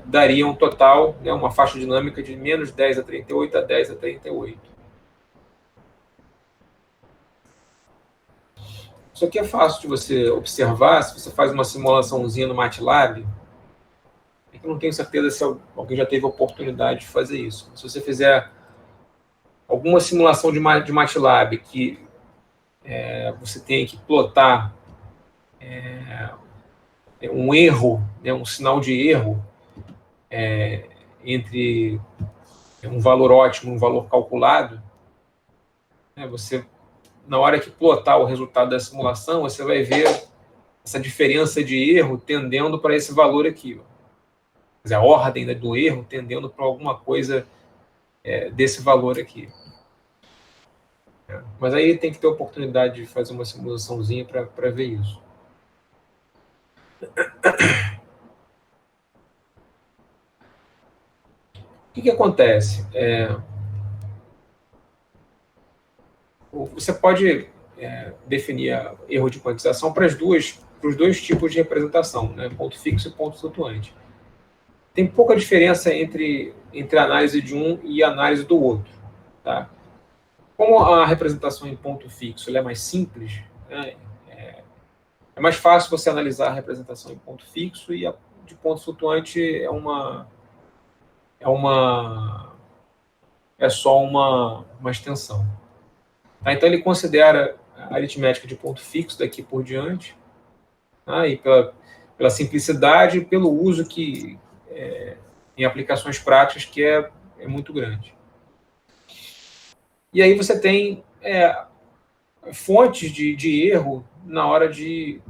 daria um total, né, uma faixa dinâmica de menos 10 a 38 a 10 a 38. Isso aqui é fácil de você observar, se você faz uma simulaçãozinha no MATLAB. Eu não tenho certeza se alguém já teve a oportunidade de fazer isso. Se você fizer alguma simulação de MATLAB que você tem que plotar um erro, né, um sinal de erro entre um valor ótimo e um valor calculado, né, você, na hora que plotar o resultado da simulação, você vai ver essa diferença de erro tendendo para esse valor aqui. Ó. Quer dizer, a ordem do erro tendendo para alguma coisa desse valor aqui. Mas aí tem que ter a oportunidade de fazer uma simulaçãozinha para ver isso. O que acontece? Você pode definir erro de quantização para os dois tipos de representação, né? Ponto fixo e ponto flutuante. Tem pouca diferença entre a análise de um e a análise do outro. Tá? Como a representação em ponto fixo ela é mais simples, né? É mais fácil você analisar a representação em ponto fixo e a de ponto flutuante é só uma extensão. Tá? Então, ele considera a aritmética de ponto fixo daqui por diante, tá? E pela simplicidade e pelo uso que em aplicações práticas que é muito grande. E aí você tem fontes de erro na hora de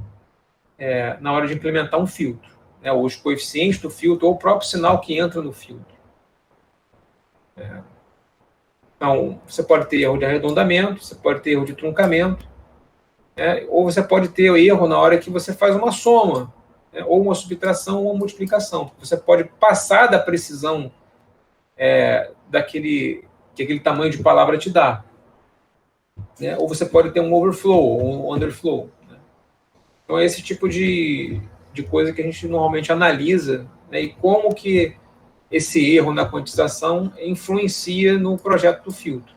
na hora de implementar um filtro, né, ou os coeficientes do filtro, ou o próprio sinal que entra no filtro. Então, você pode ter erro de arredondamento, você pode ter erro de truncamento, né, ou você pode ter erro na hora que você faz uma soma, né, ou uma subtração ou uma multiplicação. Você pode passar da precisão que aquele tamanho de palavra te dá. Né, ou você pode ter um overflow ou um underflow. Né. Então, é esse tipo de coisa que a gente normalmente analisa, né, e como que esse erro na quantização influencia no projeto do filtro.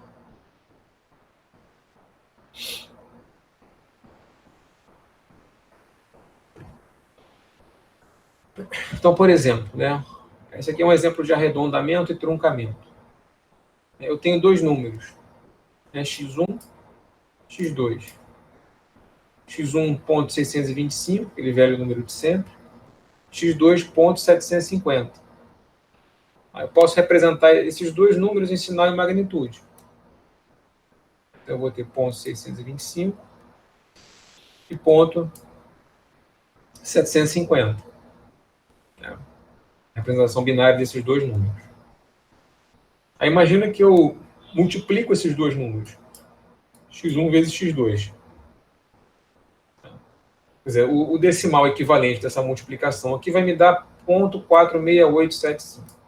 Então, por exemplo, né, esse aqui é um exemplo de arredondamento e truncamento. Eu tenho dois números, né, x1, x2. x1 ponto 625, aquele velho número de sempre, x2 ponto 750. Eu posso representar esses dois números em sinal e magnitude. Então, eu vou ter ponto 625 e ponto 750. Representação binária desses dois números. Aí imagina que eu multiplico esses dois números. x1 vezes x2. Quer dizer, o decimal equivalente dessa multiplicação aqui vai me dar 0,46875.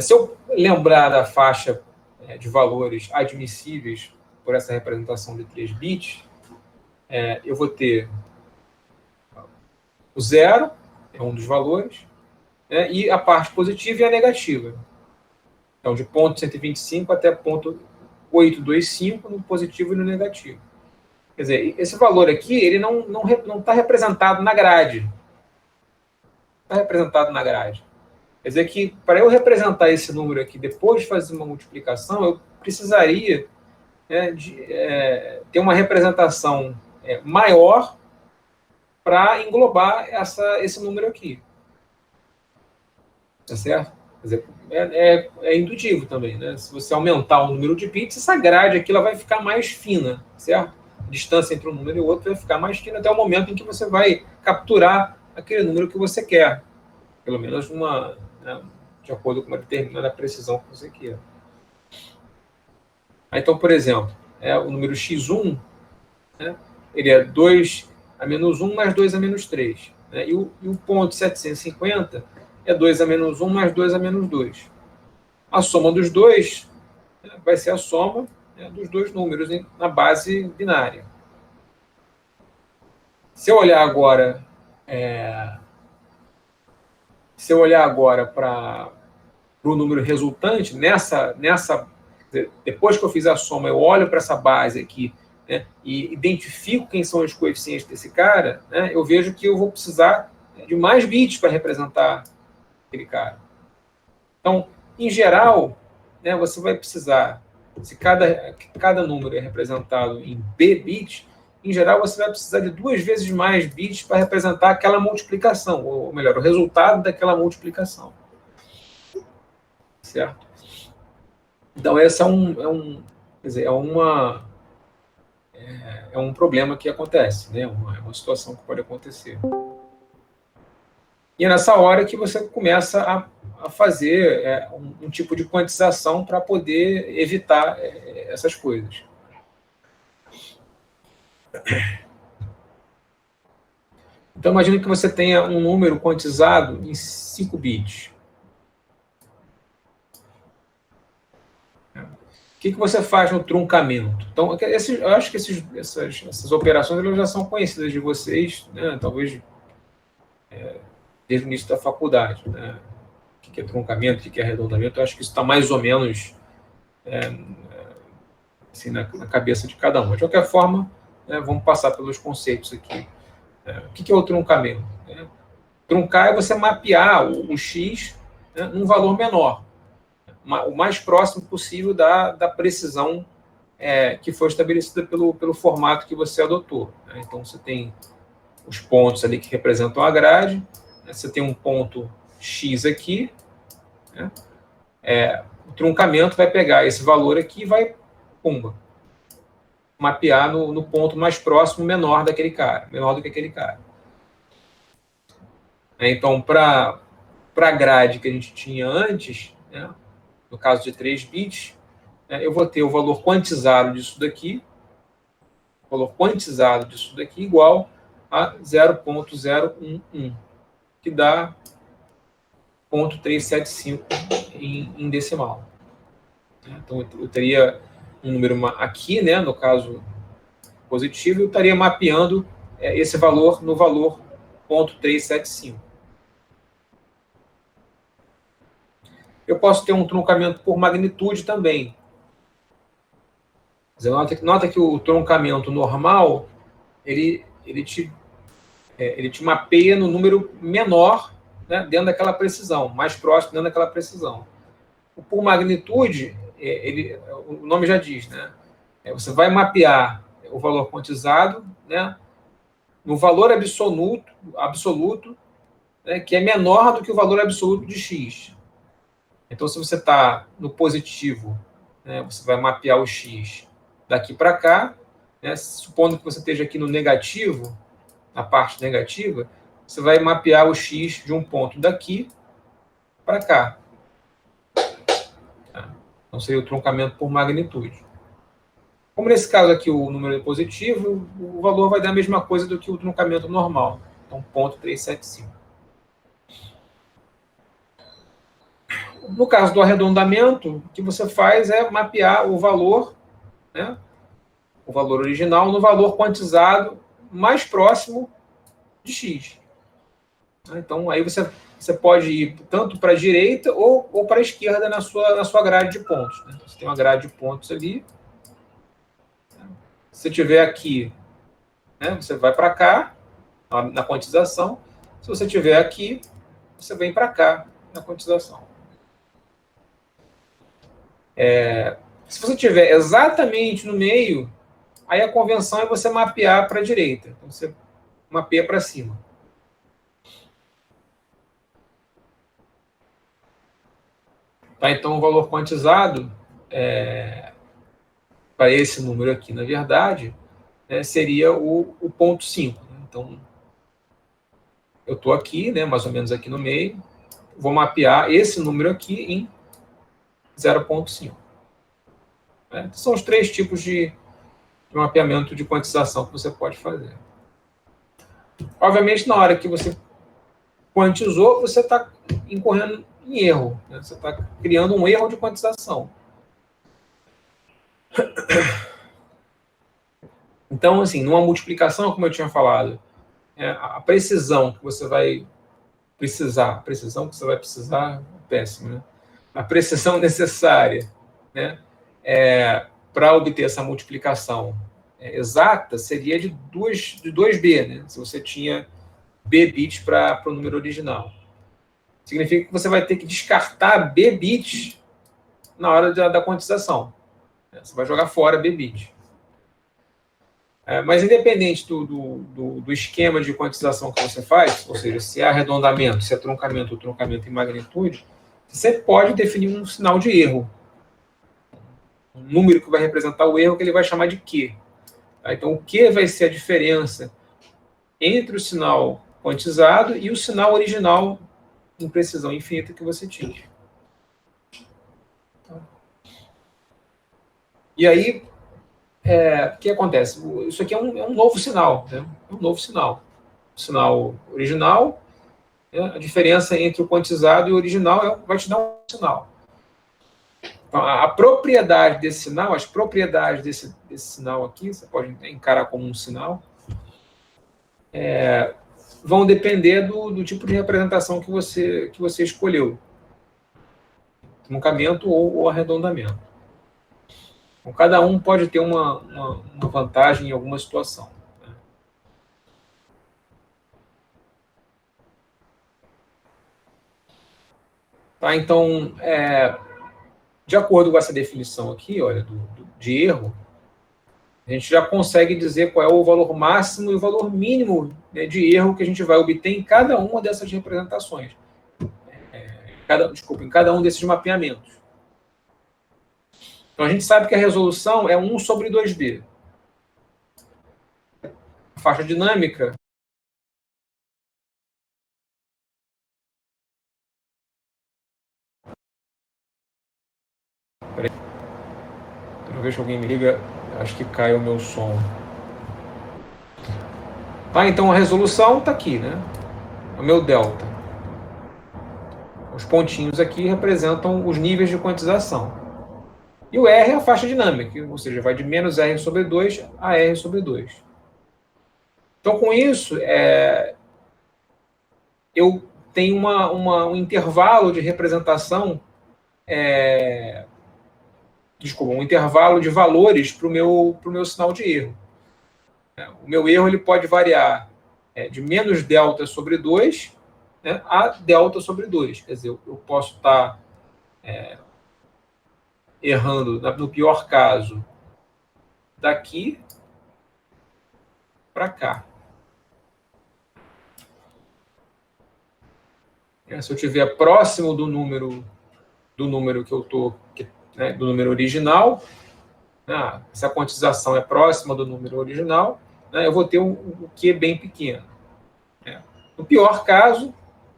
Se eu lembrar da faixa de valores admissíveis por essa representação de 3 bits, eu vou ter o zero, é um dos valores, né, e a parte positiva e a negativa. Então, de ponto 125 até ponto 825 no positivo e no negativo. Quer dizer, esse valor aqui, ele não está representado na grade. Está representado na grade. Quer dizer que, para eu representar esse número aqui, depois de fazer uma multiplicação, eu precisaria ter uma representação maior para englobar esse número aqui. Tá certo? Quer dizer, é indutivo também, né? Se você aumentar o número de bits, essa grade aqui ela vai ficar mais fina, certo? A distância entre um número e o outro vai ficar mais fina até o momento em que você vai capturar aquele número que você quer. Pelo menos de acordo com uma determinada precisão que você quer. Então, por exemplo, o número x1, né, ele é 2 a menos 1 mais 2 a menos 3. Né, e o ponto 750 é 2 a menos 1 mais 2 a menos 2. A soma dos dois vai ser a soma dos dois números na base binária. Se eu olhar agora para o número resultante, depois que eu fiz a soma, eu olho para essa base aqui, né, e identifico quem são os coeficientes desse cara, né, eu vejo que eu vou precisar de mais bits para representar aquele cara. Então, em geral, né, você vai precisar, se cada número é representado em b bits, em geral você vai precisar de 2 vezes mais bits para representar aquela multiplicação, ou melhor, o resultado daquela multiplicação. Certo? Então, esse é um problema que acontece, né? Uma situação que pode acontecer. E é nessa hora que você começa a fazer um tipo de quantização para poder evitar essas coisas. Então, imagine que você tenha um número quantizado em 5 bits. O que você faz no truncamento? Então, eu acho que essas operações elas já são conhecidas de vocês, né? Talvez desde o início da faculdade. Né? O que é truncamento, o que é arredondamento, eu acho que isso está mais ou menos assim, na cabeça de cada um. De qualquer forma, vamos passar pelos conceitos aqui. O que é o truncamento? Truncar é você mapear o x num valor menor, o mais próximo possível da precisão que foi estabelecida pelo formato que você adotou. Né? Então, você tem os pontos ali que representam a grade, né? Você tem um ponto x aqui, né? O truncamento vai pegar esse valor aqui e vai, pumba, mapear no ponto mais próximo, menor daquele cara, menor do que aquele cara. Então, para a grade que a gente tinha antes, né, no caso de 3 bits, eu vou ter o valor quantizado disso daqui, igual a 0,011, que dá 0,375 em decimal. Então, eu teria um número aqui, né, no caso positivo, eu estaria mapeando esse valor no valor 0,375. Eu posso ter um truncamento por magnitude também. Nota que o truncamento normal, ele te mapeia no número menor, né, dentro daquela precisão, mais próximo dentro daquela precisão. O por magnitude, o nome já diz, né? Você vai mapear o valor quantizado, né, no valor absoluto, né, que é menor do que o valor absoluto de x. Então, se você está no positivo, né, você vai mapear o x daqui para cá, né, supondo que você esteja aqui no negativo, na parte negativa, você vai mapear o x de um ponto daqui para cá. Então, seria o truncamento por magnitude. Como nesse caso aqui o número é positivo, o valor vai dar a mesma coisa do que o truncamento normal. Então, 0,375. No caso do arredondamento, o que você faz é mapear o valor, né, o valor original, no valor quantizado mais próximo de x. Então, aí você pode ir tanto para a direita ou para a esquerda na sua grade de pontos. Né? Você tem uma grade de pontos ali. Se você estiver aqui, né, você vai para cá, na quantização. Se você estiver aqui, você vem para cá, na quantização. Se você estiver exatamente no meio, aí a convenção é você mapear para a direita. Então, você mapeia para cima. Tá, então, o valor quantizado para esse número aqui, na verdade, né, seria o 0,5. Né? Então, eu estou aqui, né, mais ou menos aqui no meio, vou mapear esse número aqui em 0,5. Né? São os 3 tipos de mapeamento de quantização que você pode fazer. Obviamente, na hora que você quantizou, você está incorrendo em erro. Né? Você está criando um erro de quantização. Então, assim, numa multiplicação, como eu tinha falado, a precisão que você vai precisar, péssimo, né? A precisão necessária, né, para obter essa multiplicação exata seria de 2b, né? Se você tinha b bits para o número original. Significa que você vai ter que descartar b bits na hora da quantização. Você vai jogar fora b bits. Mas independente do esquema de quantização que você faz, ou seja, se é arredondamento, se é truncamento ou truncamento em magnitude, você pode definir um sinal de erro. Um número que vai representar o erro que ele vai chamar de Q. Então, o Q vai ser a diferença entre o sinal quantizado e o sinal original em precisão infinita que você tinha. E aí, o que acontece? Isso aqui é um novo sinal. Né? É um novo sinal. O sinal original, né? A diferença entre o quantizado e o original vai te dar um sinal. Então, a propriedade desse sinal, as propriedades desse sinal aqui, você pode encarar como um sinal, vão depender do tipo de representação que você escolheu. Truncamento ou arredondamento. Então, cada um pode ter uma vantagem em alguma situação. Né? Tá, então, de acordo com essa definição aqui, olha, de erro, a gente já consegue dizer qual é o valor máximo e o valor mínimo, né, de erro que a gente vai obter em cada uma dessas representações. Em cada um desses mapeamentos. Então, a gente sabe que a resolução é 1 sobre 2b. faixa dinâmica toda vez que alguém me liga, acho que cai o meu som. Tá, então a resolução está aqui, né? O meu delta. Os pontinhos aqui representam os níveis de quantização. E o R é a faixa dinâmica, ou seja, vai de menos R sobre 2 a R sobre 2. Então, com isso, eu tenho um intervalo de representação, um intervalo de valores para o meu sinal de erro. O meu erro ele pode variar de menos delta sobre 2, né, a delta sobre 2. Quer dizer, eu posso estar errando, no pior caso, daqui para cá. Se eu estiver próximo do número que eu estou, né, do número original, se a quantização é próxima do número original, né, eu vou ter um Q bem pequeno. No pior caso,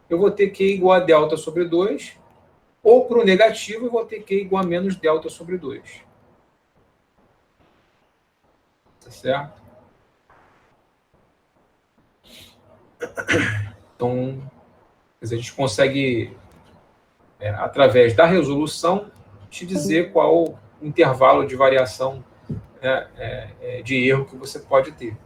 eu vou ter Q igual a delta sobre 2, ou para o negativo, eu vou ter Q igual a menos delta sobre 2. Tá certo? Então, a gente consegue, através da resolução, te dizer qual o intervalo de variação, de erro que você pode ter.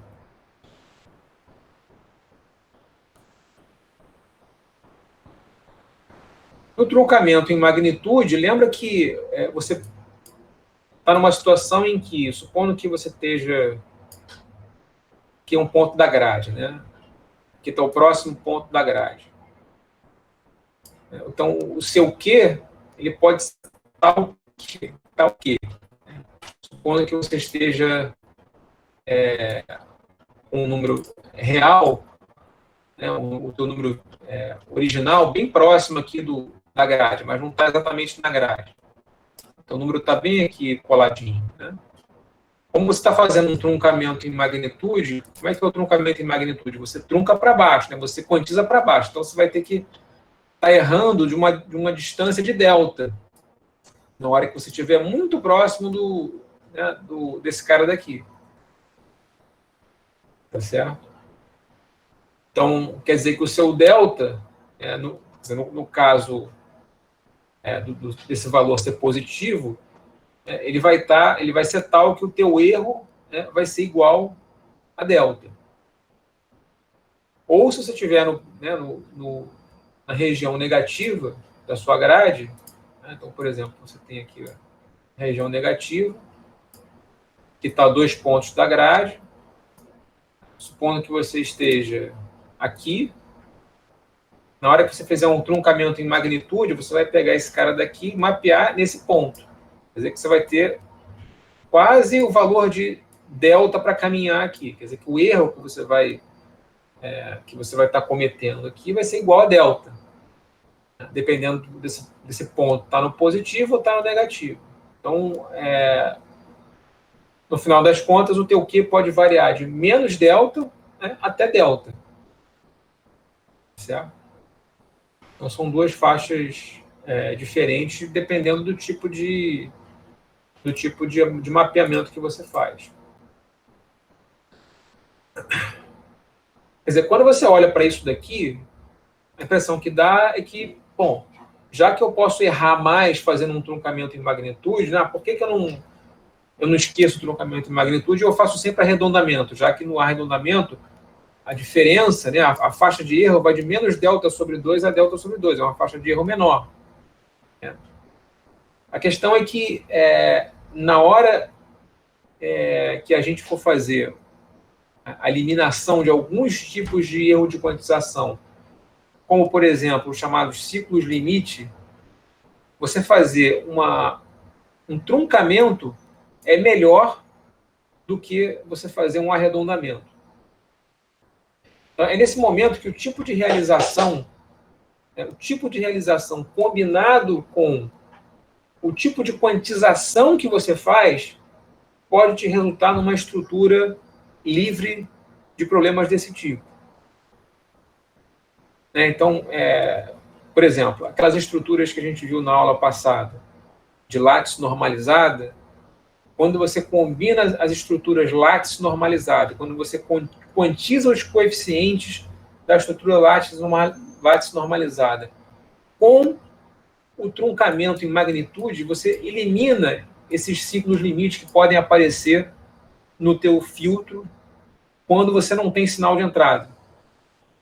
No truncamento em magnitude, lembra que você está numa situação em que, supondo que você esteja, que é um ponto da grade, né? Que está o próximo ponto da grade. Então, o seu Q, ele pode estar o Q. Supondo que você esteja com um número real, né, o teu número original, bem próximo aqui da grade, mas não está exatamente na grade. Então, o número está bem aqui coladinho. Né? Como você está fazendo um truncamento em magnitude, como é que é o truncamento em magnitude? Você trunca para baixo, né? Você quantiza para baixo. Então, você vai ter que estar errando de uma distância de delta, na hora que você estiver muito próximo desse cara daqui. Tá certo? Então, quer dizer que o seu delta, no caso desse valor ser positivo, ele vai ser tal que o teu erro vai ser igual a delta. Ou se você estiver na região negativa da sua grade, então, por exemplo, você tem aqui a região negativa, que está a 2 pontos da grade, supondo que você esteja aqui, na hora que você fizer um truncamento em magnitude, você vai pegar esse cara daqui e mapear nesse ponto. Quer dizer que você vai ter quase o valor de delta para caminhar aqui. Quer dizer que o erro que você vai estar cometendo aqui vai ser igual a delta, dependendo desse ponto, está no positivo ou está no negativo. Então, no final das contas, o teu Q pode variar de menos delta, né, até delta. Certo? Então, são duas faixas diferentes, dependendo do tipo de mapeamento que você faz. Quer dizer, quando você olha para isso daqui, a impressão que dá é que, bom, já que eu posso errar mais fazendo um truncamento em magnitude, né, por que eu não esqueço o truncamento em magnitude e eu faço sempre arredondamento, já que no arredondamento a diferença, né, a faixa de erro vai de menos delta sobre 2 a delta sobre 2, é uma faixa de erro menor. A questão é que, na hora que a gente for fazer a eliminação de alguns tipos de erro de quantização, como, por exemplo, os chamados ciclos limite, você fazer um truncamento é melhor do que você fazer um arredondamento. Então, é nesse momento que o tipo de realização combinado com o tipo de quantização que você faz pode te resultar numa estrutura livre de problemas desse tipo. Então, por exemplo, aquelas estruturas que a gente viu na aula passada, de lattice normalizada, quando você combina as estruturas lattice normalizada, quando você quantiza os coeficientes da estrutura lattice normalizada com o truncamento em magnitude, você elimina esses ciclos limites que podem aparecer no teu filtro quando você não tem sinal de entrada.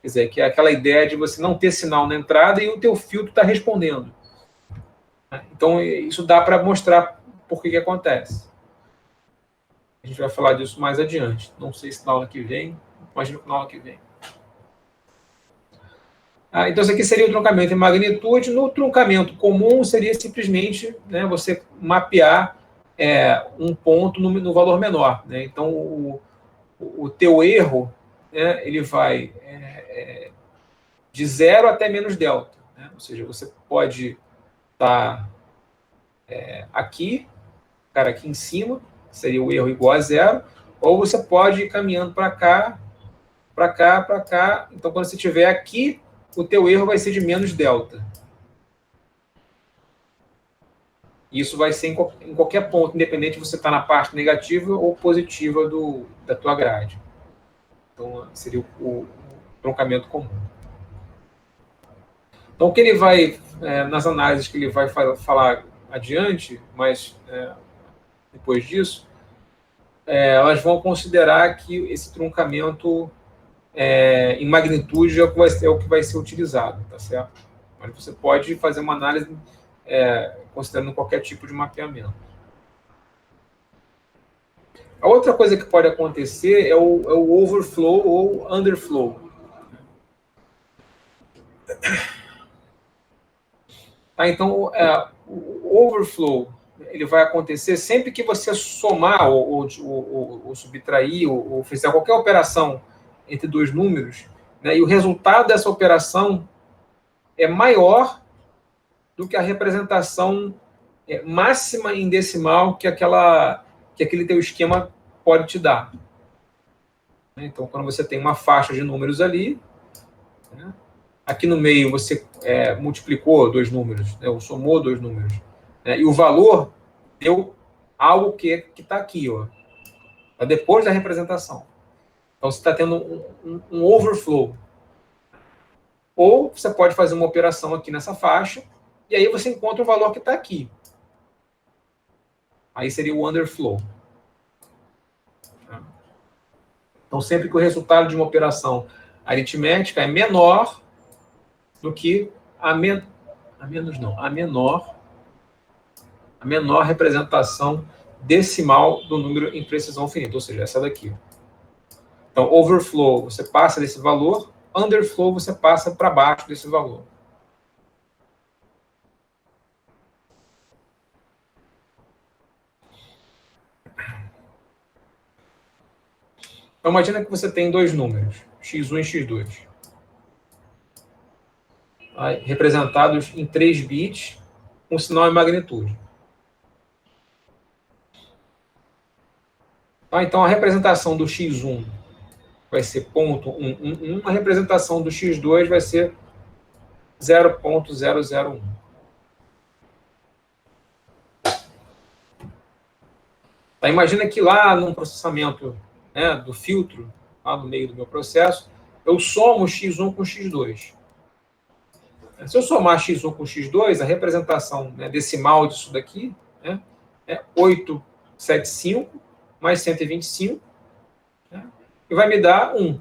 Quer dizer, que é aquela ideia de você não ter sinal na entrada e o teu filtro está respondendo. Então, isso dá para mostrar por que acontece. A gente vai falar disso mais adiante. Não sei se na aula que vem, imagino que na aula que vem. Então, isso aqui seria o truncamento em magnitude. No truncamento comum, seria simplesmente, né, você mapear um ponto no valor menor. Né? Então, o teu erro, né, ele vai de 0 até menos delta. Né? Ou seja, você pode estar aqui, cara, aqui em cima, seria o erro igual a 0, ou você pode ir caminhando para cá, para cá, para cá. Então, quando você estiver aqui, o teu erro vai ser de menos delta. Isso vai ser em qualquer ponto, independente de você estar na parte negativa ou positiva da tua grade. Então, seria o truncamento comum. Então, o que ele vai, nas análises que ele vai falar adiante, mas depois disso, elas vão considerar que esse truncamento em magnitude é o que vai ser utilizado, tá certo? Mas você pode fazer uma análise considerando qualquer tipo de mapeamento. A outra coisa que pode acontecer é o overflow ou underflow. Então, o overflow ele vai acontecer sempre que você somar ou subtrair ou fizer qualquer operação entre dois números, né, e o resultado dessa operação é maior do que a representação máxima em decimal que aquele teu esquema pode te dar. Então, quando você tem uma faixa de números ali, né, aqui no meio você multiplicou dois números, né, ou somou dois números, né, e o valor deu algo que está aqui, ó, tá depois da representação. Então, você está tendo um overflow. Ou você pode fazer uma operação aqui nessa faixa, e aí você encontra o valor que está aqui. Aí seria o underflow. Então, sempre que o resultado de uma operação aritmética é menor do que a menor representação decimal do número em precisão finita, ou seja, essa daqui. Então, overflow, você passa desse valor, underflow, você passa para baixo desse valor. Então, imagina que você tem dois números, x1 e x2, representados em 3 bits, com sinal em magnitude. Então, a representação do x1 vai ser 0.111, a representação do x2 vai ser 0.001. Imagina que lá no processamento do filtro, lá no meio do meu processo, eu somo x1 com x2. Se eu somar x1 com x2, a representação decimal disso daqui é 875 mais 125, e vai me dar 1.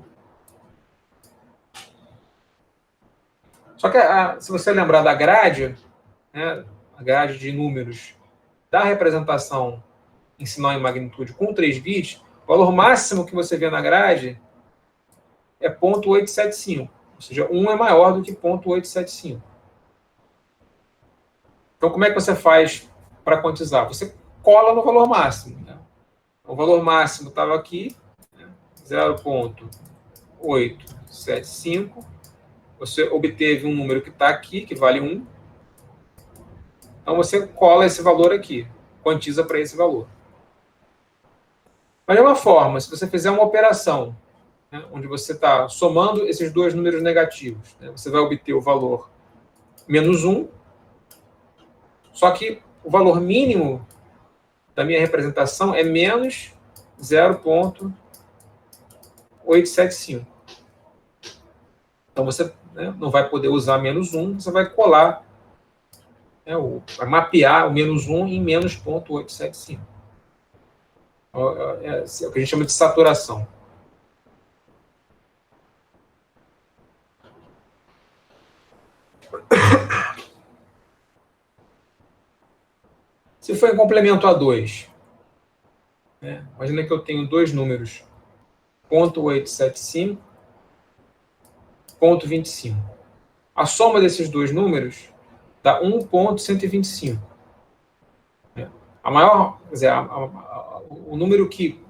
Só que, se você lembrar da grade, a grade de números da representação em sinal em magnitude com 3 bits, o valor máximo que você vê na grade é 0.875. Ou seja, 1 é maior do que 0.875. Então, como é que você faz para quantizar? Você cola no valor máximo. O valor máximo estava aqui, 0.875. Você obteve um número que está aqui, que vale 1. Então, você cola esse valor aqui, quantiza para esse valor. Da mesma forma, se você fizer uma operação né, onde você está somando esses dois números negativos. Né? Você vai obter o valor menos 1, só que o valor mínimo da minha representação é menos 0,875. Então, você, né, não vai poder usar menos 1, você vai colar, né, vai mapear o menos 1 em menos 0,875. É o que a gente chama de saturação. Se for em complemento a 2, né, imagina que eu tenho dois números, 0,875, 0,25. A soma desses dois números dá 1,125. A maior, quer dizer, o número que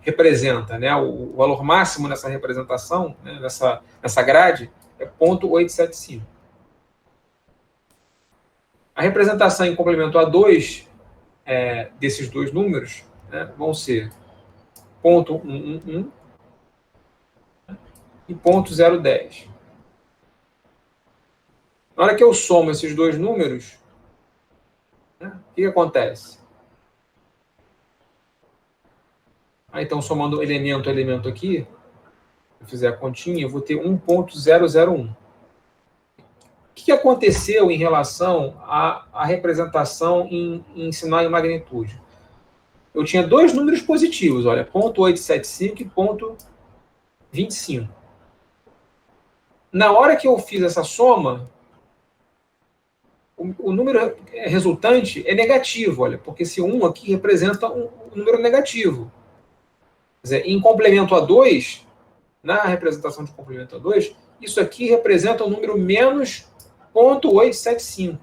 representa, né, o valor máximo nessa representação, né, nessa grade, é 0,875. A representação em complemento a 2 desses dois números, né, vão ser 0,111 e 0,010. Na hora que eu somo esses dois números, né, o que acontece? Então, somando elemento a elemento aqui, se eu fizer a continha, eu vou ter 1,001. O que aconteceu em relação à representação em sinal e magnitude? Eu tinha dois números positivos, olha, 0,875 e 0,25. Na hora que eu fiz essa soma, o número resultante é negativo, olha, porque esse 1 aqui representa um número negativo. Quer dizer, em complemento a 2, na representação de complemento a 2, isso aqui representa um número menos 0,875.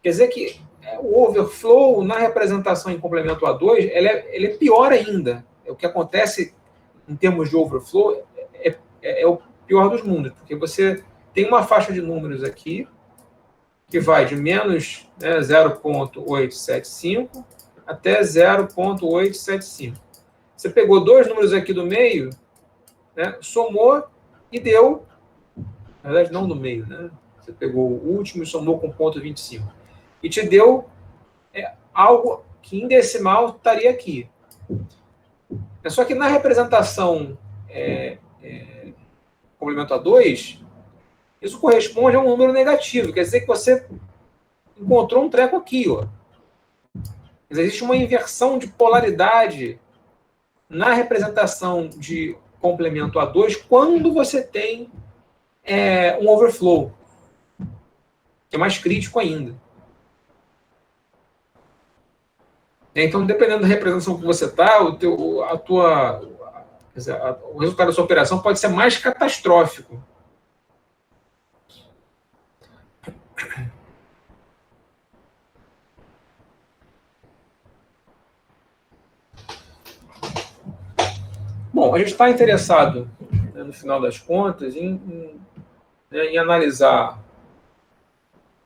Quer dizer que o overflow na representação em complemento a 2, ele é pior ainda. O que acontece em termos de overflow é o pior dos mundos, porque você tem uma faixa de números aqui que vai de menos, né, 0,875 até 0,875. Você pegou dois números aqui do meio, né, somou e deu, na verdade não no meio, né? Você pegou o último e somou com 0,25. E te deu algo que em decimal estaria aqui. Só que na representação complemento a 2, isso corresponde a um número negativo. Quer dizer que você encontrou um treco aqui. Ó. Quer dizer, existe uma inversão de polaridade na representação de complemento a 2 quando você tem um overflow, que é mais crítico ainda. Então, dependendo da representação que você está, o resultado da sua operação pode ser mais catastrófico. Bom, a gente está interessado, né, no final das contas, em analisar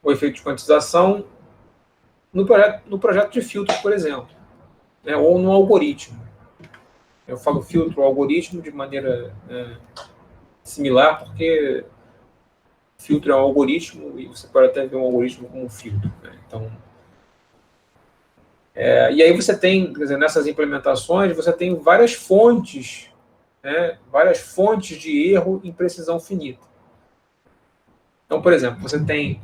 o efeito de quantização no projeto de filtros, por exemplo, né, ou no algoritmo. Eu falo filtro ou algoritmo de maneira similar, porque filtro é um algoritmo e você pode até ver um algoritmo como um filtro. Né? Então, e aí você tem, quer dizer, nessas implementações, você tem várias fontes, né, várias fontes de erro em precisão finita. Então, por exemplo, você tem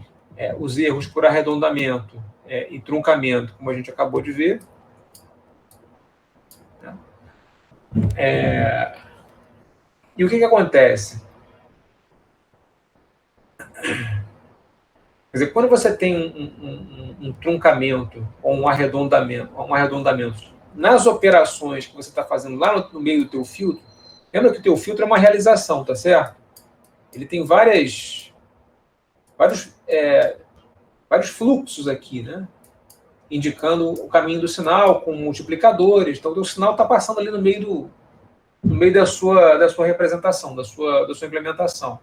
os erros por arredondamento e truncamento, como a gente acabou de ver. E o que acontece? Quer dizer, quando você tem um truncamento ou um arredondamento nas operações que você está fazendo lá no meio do teu filtro, lembra que o teu filtro é uma realização, tá certo? Ele tem vários fluxos aqui, né? Indicando o caminho do sinal com multiplicadores. Então, o sinal está passando ali no meio da sua representação, da sua implementação.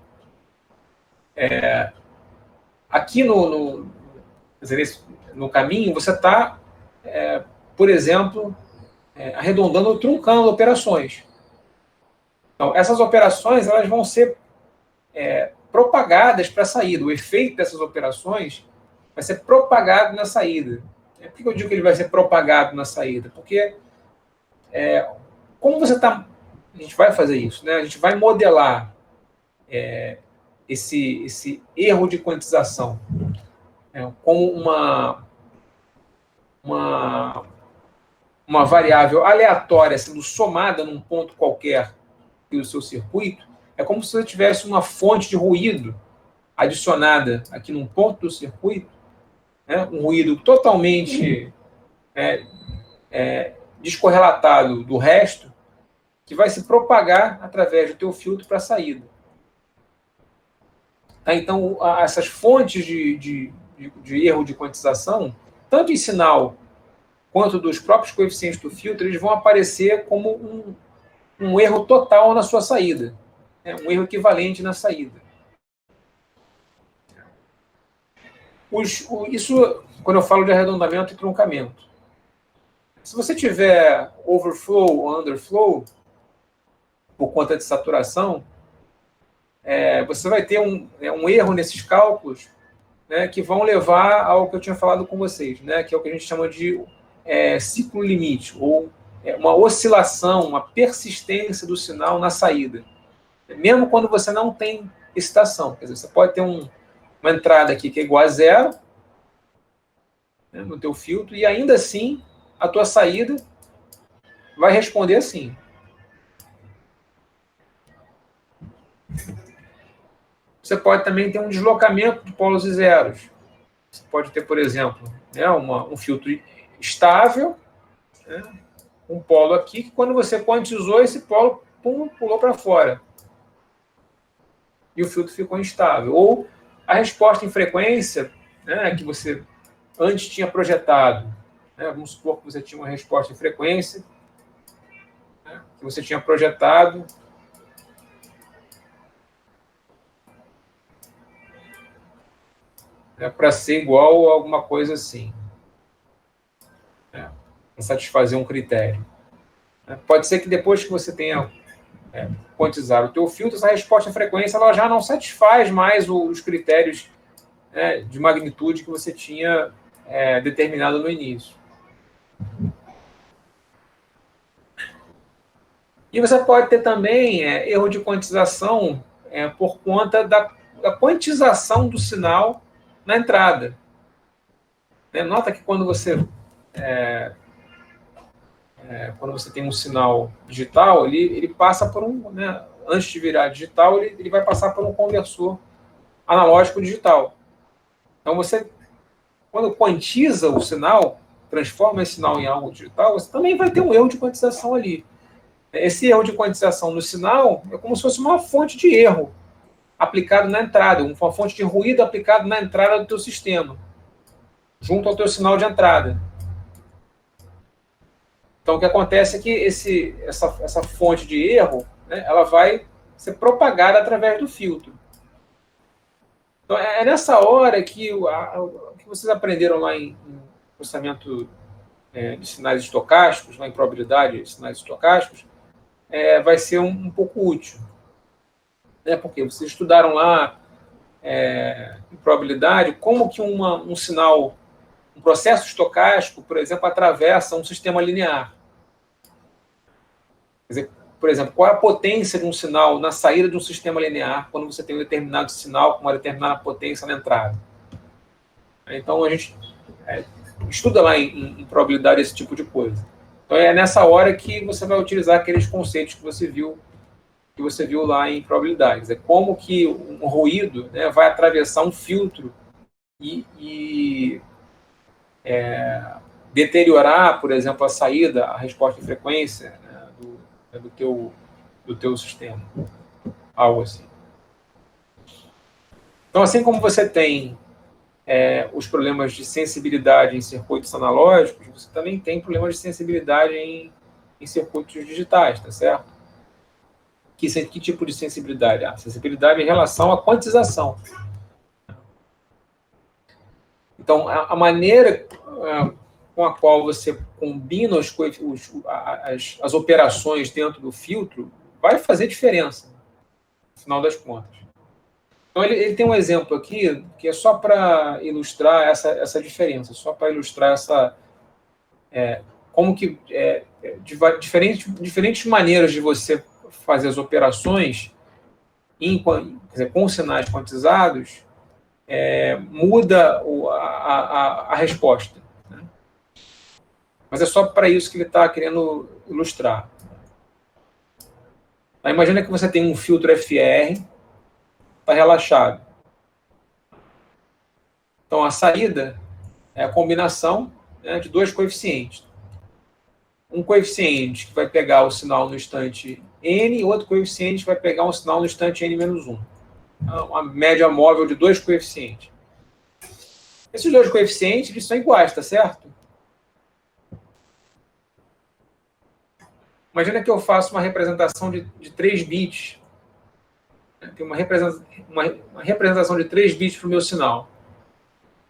Aqui no caminho, você está, por exemplo, arredondando ou truncando operações. Então, essas operações elas vão ser propagadas para a saída. O efeito dessas operações vai ser propagado na saída. Por que eu digo que ele vai ser propagado na saída? Porque, como você está... A gente vai fazer isso, né? A gente vai modelar esse erro de quantização como uma variável aleatória sendo somada num ponto qualquer do seu circuito. É como se você tivesse uma fonte de ruído adicionada aqui num ponto do circuito, né? Um ruído totalmente descorrelatado do resto, que vai se propagar através do teu filtro para a saída. Tá? Então, essas fontes de erro de quantização, tanto em sinal quanto dos próprios coeficientes do filtro, eles vão aparecer como um erro total na sua saída, né? Um erro equivalente na saída. Isso, quando eu falo de arredondamento e truncamento. Se você tiver overflow ou underflow, por conta de saturação, você vai ter um erro nesses cálculos, né, que vão levar ao que eu tinha falado com vocês, né, que é o que a gente chama de ciclo limite, ou uma oscilação, uma persistência do sinal na saída. Mesmo quando você não tem excitação. Quer dizer, você pode ter uma entrada aqui que é igual a zero, né, no teu filtro, e ainda assim a tua saída vai responder assim. Você pode também ter um deslocamento de polos e zeros. Você pode ter, por exemplo, né, um filtro estável, né, um polo aqui, que quando você quantizou, esse polo pulou para fora. E o filtro ficou instável. Ou a resposta em frequência, né, que você antes tinha projetado. Né, vamos supor que você tinha uma resposta em frequência, né, que você tinha projetado para ser igual a alguma coisa assim, para satisfazer um critério. Pode ser que depois que você tenha quantizado o teu filtro, essa resposta em frequência ela já não satisfaz mais os critérios, né, de magnitude que você tinha determinado no início. E você pode ter também erro de quantização por conta da quantização do sinal na entrada. Nota que quando você tem um sinal digital, ele passa por antes de virar digital, ele vai passar por um conversor analógico digital. Então, você, quando quantiza o sinal, transforma esse sinal em algo digital, você também vai ter um erro de quantização ali. Esse erro de quantização no sinal é como se fosse uma fonte de erro aplicado na entrada, uma fonte de ruído aplicado na entrada do teu sistema, junto ao teu sinal de entrada. Então, o que acontece é que essa fonte de erro, né, ela vai ser propagada através do filtro. Então, é nessa hora que o que vocês aprenderam lá em processamento de sinais estocásticos, lá em probabilidade de sinais estocásticos, vai ser um pouco útil. Porque vocês estudaram lá em probabilidade como que um sinal, um processo estocástico, por exemplo, atravessa um sistema linear. Quer dizer, por exemplo, qual é a potência de um sinal na saída de um sistema linear quando você tem um determinado sinal com uma determinada potência na entrada. Então, a gente estuda lá em probabilidade esse tipo de coisa. Então, é nessa hora que você vai utilizar aqueles conceitos que você viu lá em probabilidades. É como que um ruído, né, vai atravessar um filtro e deteriorar, por exemplo, a saída, a resposta em frequência, né, do teu sistema. Algo assim. Então, assim como você tem os problemas de sensibilidade em circuitos analógicos, você também tem problemas de sensibilidade em circuitos digitais, tá certo? Que tipo de sensibilidade? A sensibilidade em relação à quantização. Então, a maneira com a qual você combina as operações dentro do filtro vai fazer diferença, no final das contas. Então, ele tem um exemplo aqui que é só para ilustrar essa diferença, só para ilustrar como que diferentes maneiras de você fazer as operações quer dizer, com sinais quantizados muda a resposta. Né? Mas é só para isso que ele está querendo ilustrar. Tá, imagina que você tem um filtro FR, está relaxado. Então, a saída é a combinação, né, de dois coeficientes. Um coeficiente que vai pegar o sinal no instante n e outro coeficiente que vai pegar um sinal no instante n-1. Uma média móvel de dois coeficientes. Esses dois coeficientes eles são iguais, tá certo? Imagina que eu faço uma representação de 3 bits. Tem uma representação de 3 bits para o meu sinal.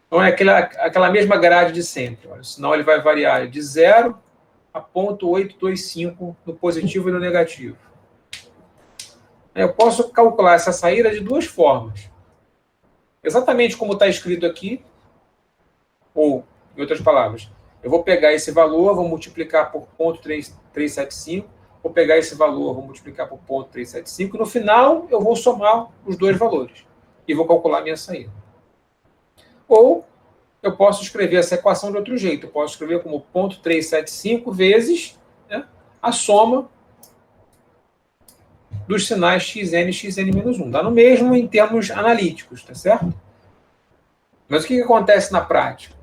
Então, é aquela mesma grade de sempre. Olha, o sinal ele vai variar de 0 a 0,825 no positivo e no negativo. Eu posso calcular essa saída de duas formas. Exatamente como está escrito aqui, ou, em outras palavras, eu vou pegar esse valor, vou multiplicar por 0,375, vou pegar esse valor, vou multiplicar por 0,375, e no final eu vou somar os dois valores e vou calcular a minha saída. Ou eu posso escrever essa equação de outro jeito. Eu posso escrever como 0,375 vezes, né, a soma dos sinais xn e xn-1. Dá no mesmo em termos analíticos, tá certo? Mas o que acontece na prática?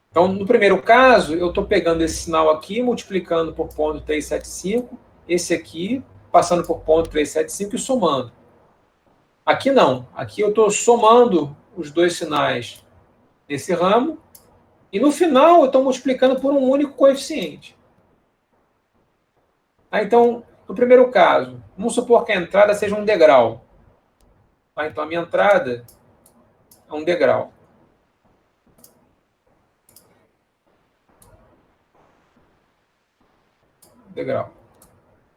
Então, no primeiro caso, eu estou pegando esse sinal aqui, multiplicando por 0,375, esse aqui, passando por 0,375 e somando. Aqui não. Aqui eu estou somando os dois sinais nesse ramo, e no final eu estou multiplicando por um único coeficiente. Então, no primeiro caso, vamos supor que a entrada seja um degrau. Então, a minha entrada é um degrau.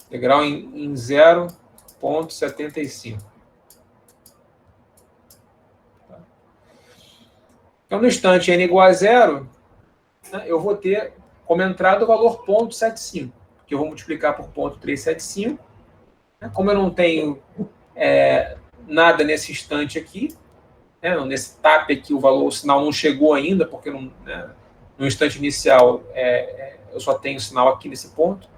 Degrau em 0,75. Então, no instante n igual a 0, né, eu vou ter como entrada o valor 0,75, que eu vou multiplicar por 0,375. Né, como eu não tenho nada nesse instante aqui, né, nesse TAP aqui, o sinal não chegou ainda, porque no instante inicial eu só tenho o sinal aqui nesse ponto.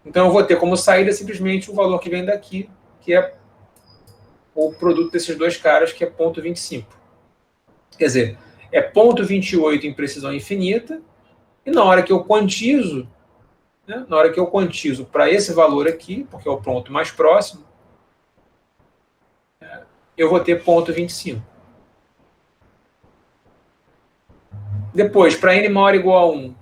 Então, eu vou ter como saída simplesmente o valor que vem daqui, que é o produto desses dois caras, que é 0,25. Quer dizer, é 0,28 em precisão infinita, e na hora que eu quantizo, né, para esse valor aqui, porque é o ponto mais próximo, eu vou ter 0,25. Depois, para n maior ou igual a 1,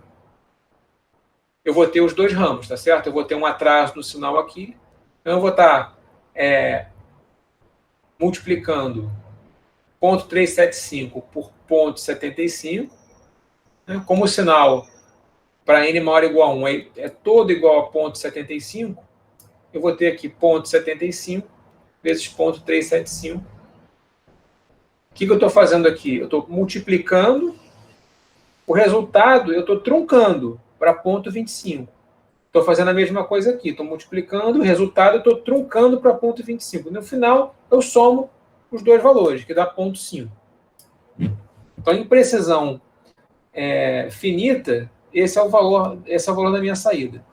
eu vou ter os dois ramos, tá certo? Eu vou ter um atraso no sinal aqui. Então, eu vou estar multiplicando 0,375 por 0,75. Né? Como o sinal para n maior ou igual a 1 é todo igual a 0,75, eu vou ter aqui 0,75 vezes 0,375. O que eu estou fazendo aqui? Eu estou multiplicando, o resultado eu estou truncando para 0,25. Estou fazendo a mesma coisa aqui. Estou multiplicando, o resultado eu estou truncando para 0,25. No final, eu somo os dois valores, que dá 0,5. Então, em precisão finita, esse é o valor da minha saída.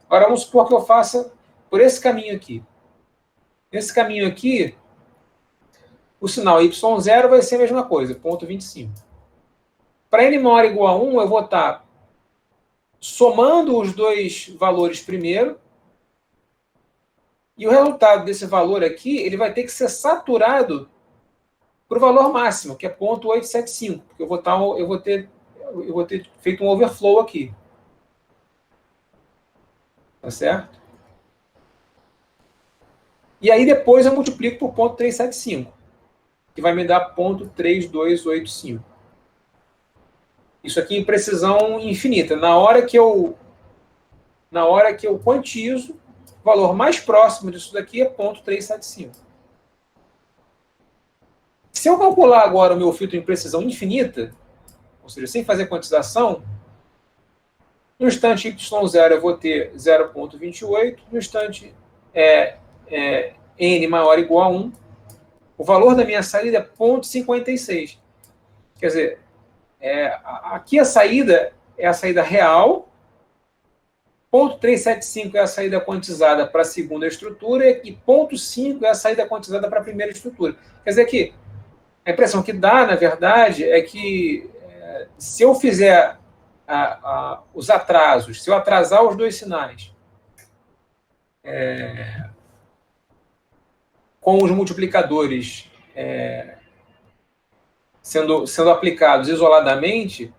Agora, vamos supor que eu faça por esse caminho aqui. Nesse caminho aqui, o sinal y0 vai ser a mesma coisa, 0,25. Para n maior ou igual a 1, eu vou estar somando os dois valores primeiro, e o resultado desse valor aqui, ele vai ter que ser saturado para o valor máximo, que é 0,875, porque eu vou ter feito um overflow aqui. Tá certo? E aí depois eu multiplico por 0,375, que vai me dar 0,3285. Isso aqui em precisão infinita. Na hora que eu na hora que eu quantizo, o valor mais próximo disso daqui é 0,375. Se eu calcular agora o meu filtro em precisão infinita, ou seja, sem fazer quantização, no instante y0 eu vou ter 0,28, no instante n maior ou igual a 1, o valor da minha saída é 0,56. Quer dizer, aqui a saída é a saída real, 0,375 é a saída quantizada para a segunda estrutura e 0,5 é a saída quantizada para a primeira estrutura. Quer dizer que a impressão que dá, na verdade, é que se eu fizer os atrasos, se eu atrasar os dois sinais com os multiplicadores sendo aplicados isoladamente,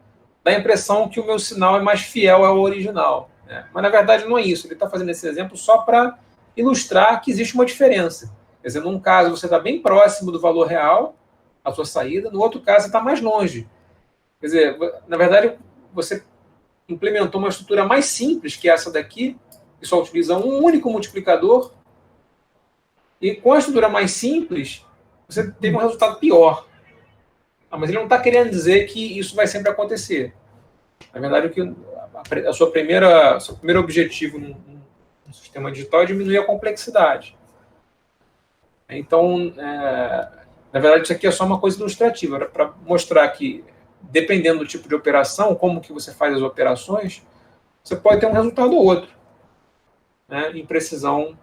dá a impressão que o meu sinal é mais fiel ao original. Mas, na verdade, não é isso. Ele está fazendo esse exemplo só para ilustrar que existe uma diferença. Quer dizer, num caso, você está bem próximo do valor real, a sua saída, no outro caso, você está mais longe. Quer dizer, na verdade, você implementou uma estrutura mais simples que essa daqui, que só utiliza um único multiplicador, e com a estrutura mais simples, você teve um resultado pior. Mas ele não está querendo dizer que isso vai sempre acontecer. Na verdade, o seu primeiro objetivo no sistema digital é diminuir a complexidade. Então, na verdade, isso aqui é só uma coisa ilustrativa, para mostrar que, dependendo do tipo de operação, como que você faz as operações, você pode ter um resultado ou outro, em precisão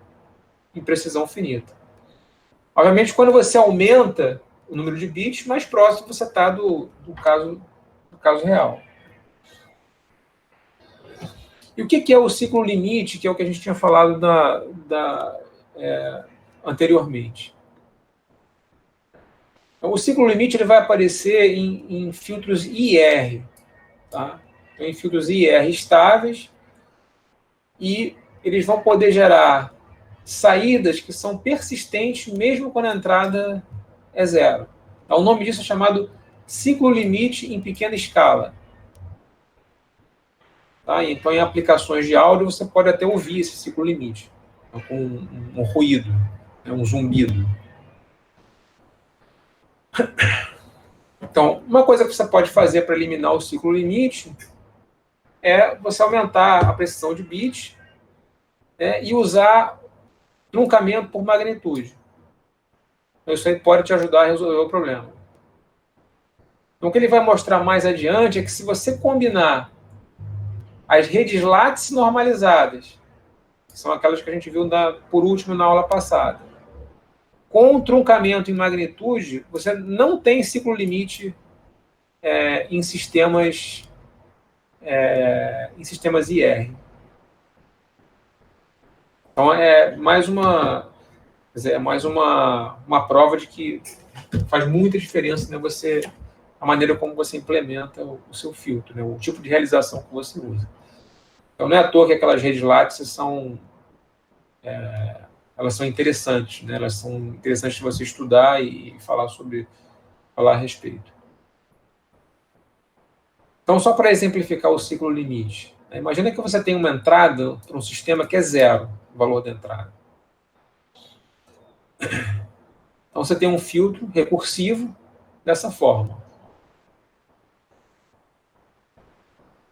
finita. Obviamente, quando você aumenta o número de bits, mais próximo você está do caso real. E o que é o ciclo limite, que é o que a gente tinha falado anteriormente? Então, o ciclo limite ele vai aparecer em filtros IR. Tá? Então, em filtros IR estáveis, e eles vão poder gerar saídas que são persistentes mesmo quando a entrada é zero. Então, o nome disso é chamado ciclo limite em pequena escala. Tá? Então, em aplicações de áudio, você pode até ouvir esse ciclo limite, com um ruído, um zumbido. Então, uma coisa que você pode fazer para eliminar o ciclo limite é você aumentar a precisão de bits e usar truncamento por magnitude. Então, isso aí pode te ajudar a resolver o problema. Então, o que ele vai mostrar mais adiante é que se você combinar as redes lattice normalizadas, que são aquelas que a gente viu por último na aula passada, com truncamento em magnitude, você não tem ciclo limite em sistemas IR. Então, é mais uma prova de que faz muita diferença, a maneira como você implementa o seu filtro, o tipo de realização que você usa. Então, não é à toa que aquelas redes lattice elas são interessantes, elas são interessantes de você estudar e falar a respeito. Então, só para exemplificar o ciclo limite, imagina que você tem uma entrada para um sistema que é zero, o valor da entrada. Então, você tem um filtro recursivo dessa forma.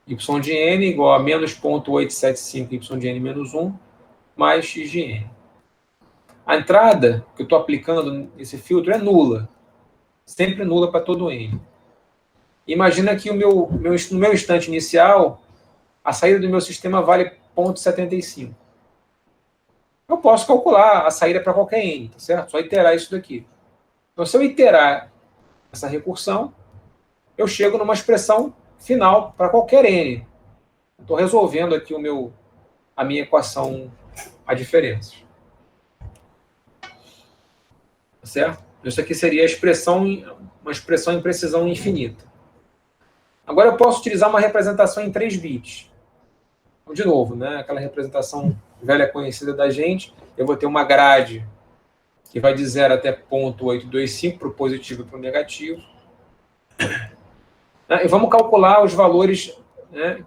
Y de n igual a menos 0,875 y de n menos 1 mais x de n. A entrada que eu estou aplicando nesse filtro é nula. Sempre nula para todo n. Imagina que no meu instante inicial, a saída do meu sistema vale 0,75. Eu posso calcular a saída para qualquer n, tá certo? Só iterar isso daqui. Então, se eu iterar essa recursão, eu chego numa expressão final para qualquer n. Estou resolvendo aqui a minha equação a diferenças. Tá certo? Isso aqui seria uma expressão em precisão infinita. Agora eu posso utilizar uma representação em 3 bits. Então, de novo, aquela representação velha conhecida da gente, eu vou ter uma grade que vai de 0 até 0,825 para o positivo e para o negativo. E vamos calcular os valores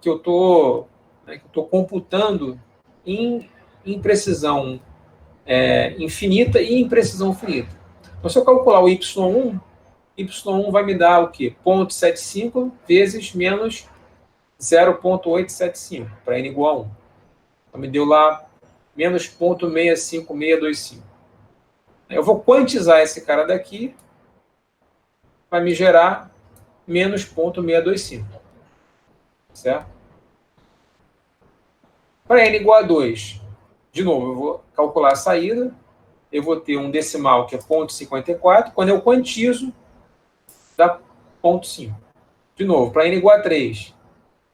que eu estou né, que eu estou computando em precisão infinita e em precisão finita. Então, se eu calcular o y1 vai me dar o quê? 0,75 vezes menos 0,875, para n igual a 1. Então, me deu lá menos 0,65625. Eu vou quantizar esse cara daqui, vai me gerar menos 0,625. Certo? Para n igual a 2, de novo, eu vou calcular a saída, eu vou ter um decimal que é 0,54, quando eu quantizo, dá 0,5. De novo, para n igual a 3,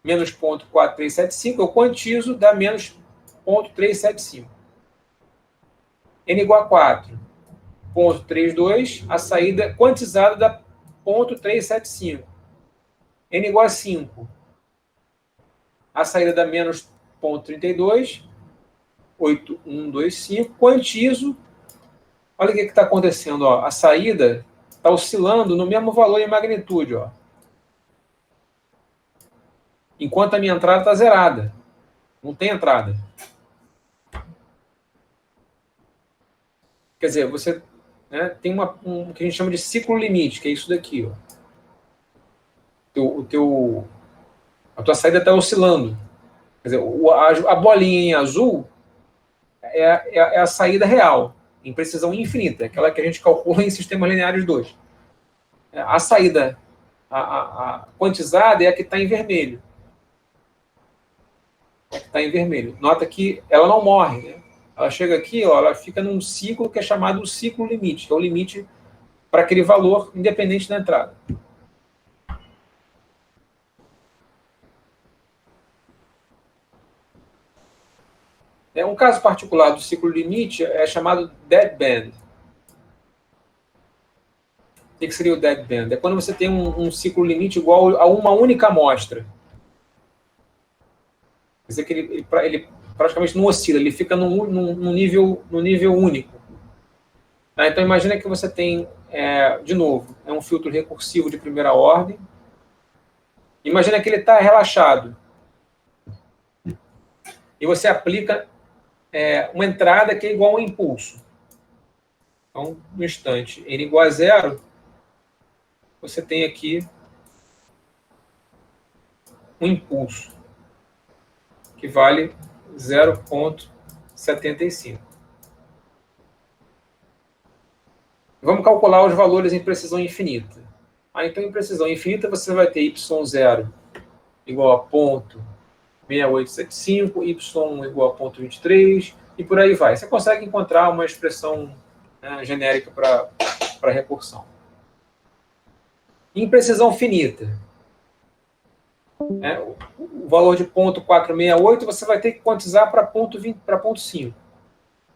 menos 0,4375, eu quantizo, dá menos 0,375. N igual a 4, 0,32, a saída quantizada dá 0,375. N igual a 5, a saída dá menos 0,32, 8125, quantizo, olha o que está acontecendo, ó, a saída está oscilando no mesmo valor em magnitude, ó, enquanto a minha entrada está zerada, não tem entrada. Quer dizer, você, né, tem um que a gente chama de ciclo limite, que é isso daqui, ó. A tua saída está oscilando. Quer dizer, a bolinha em azul é a saída real, em precisão infinita, aquela que a gente calcula em sistemas lineares 2. A saída a quantizada é a que está em vermelho. Está em vermelho. Nota que ela não morre, né? Ela chega aqui, ó, ela fica num ciclo que é chamado o ciclo limite, que é o limite para aquele valor independente da entrada. Um caso particular do ciclo limite é chamado deadband. O que seria o deadband? É quando você tem um ciclo limite igual a uma única amostra. Quer dizer que ele praticamente não oscila, ele fica num nível único. Então, imagina que você tem, de novo, um filtro recursivo de primeira ordem. Imagina que ele está relaxado. E você aplica uma entrada que é igual a um impulso. Então, no instante n igual a 0, você tem aqui um impulso, que vale 0,75. Vamos calcular os valores em precisão infinita. Então, em precisão infinita, você vai ter y0 igual a 0,6875, y1 igual a 0,23, e por aí vai. Você consegue encontrar uma expressão, né, genérica para recursão. Em precisão finita, o valor de 0,468 você vai ter que quantizar para 0,5.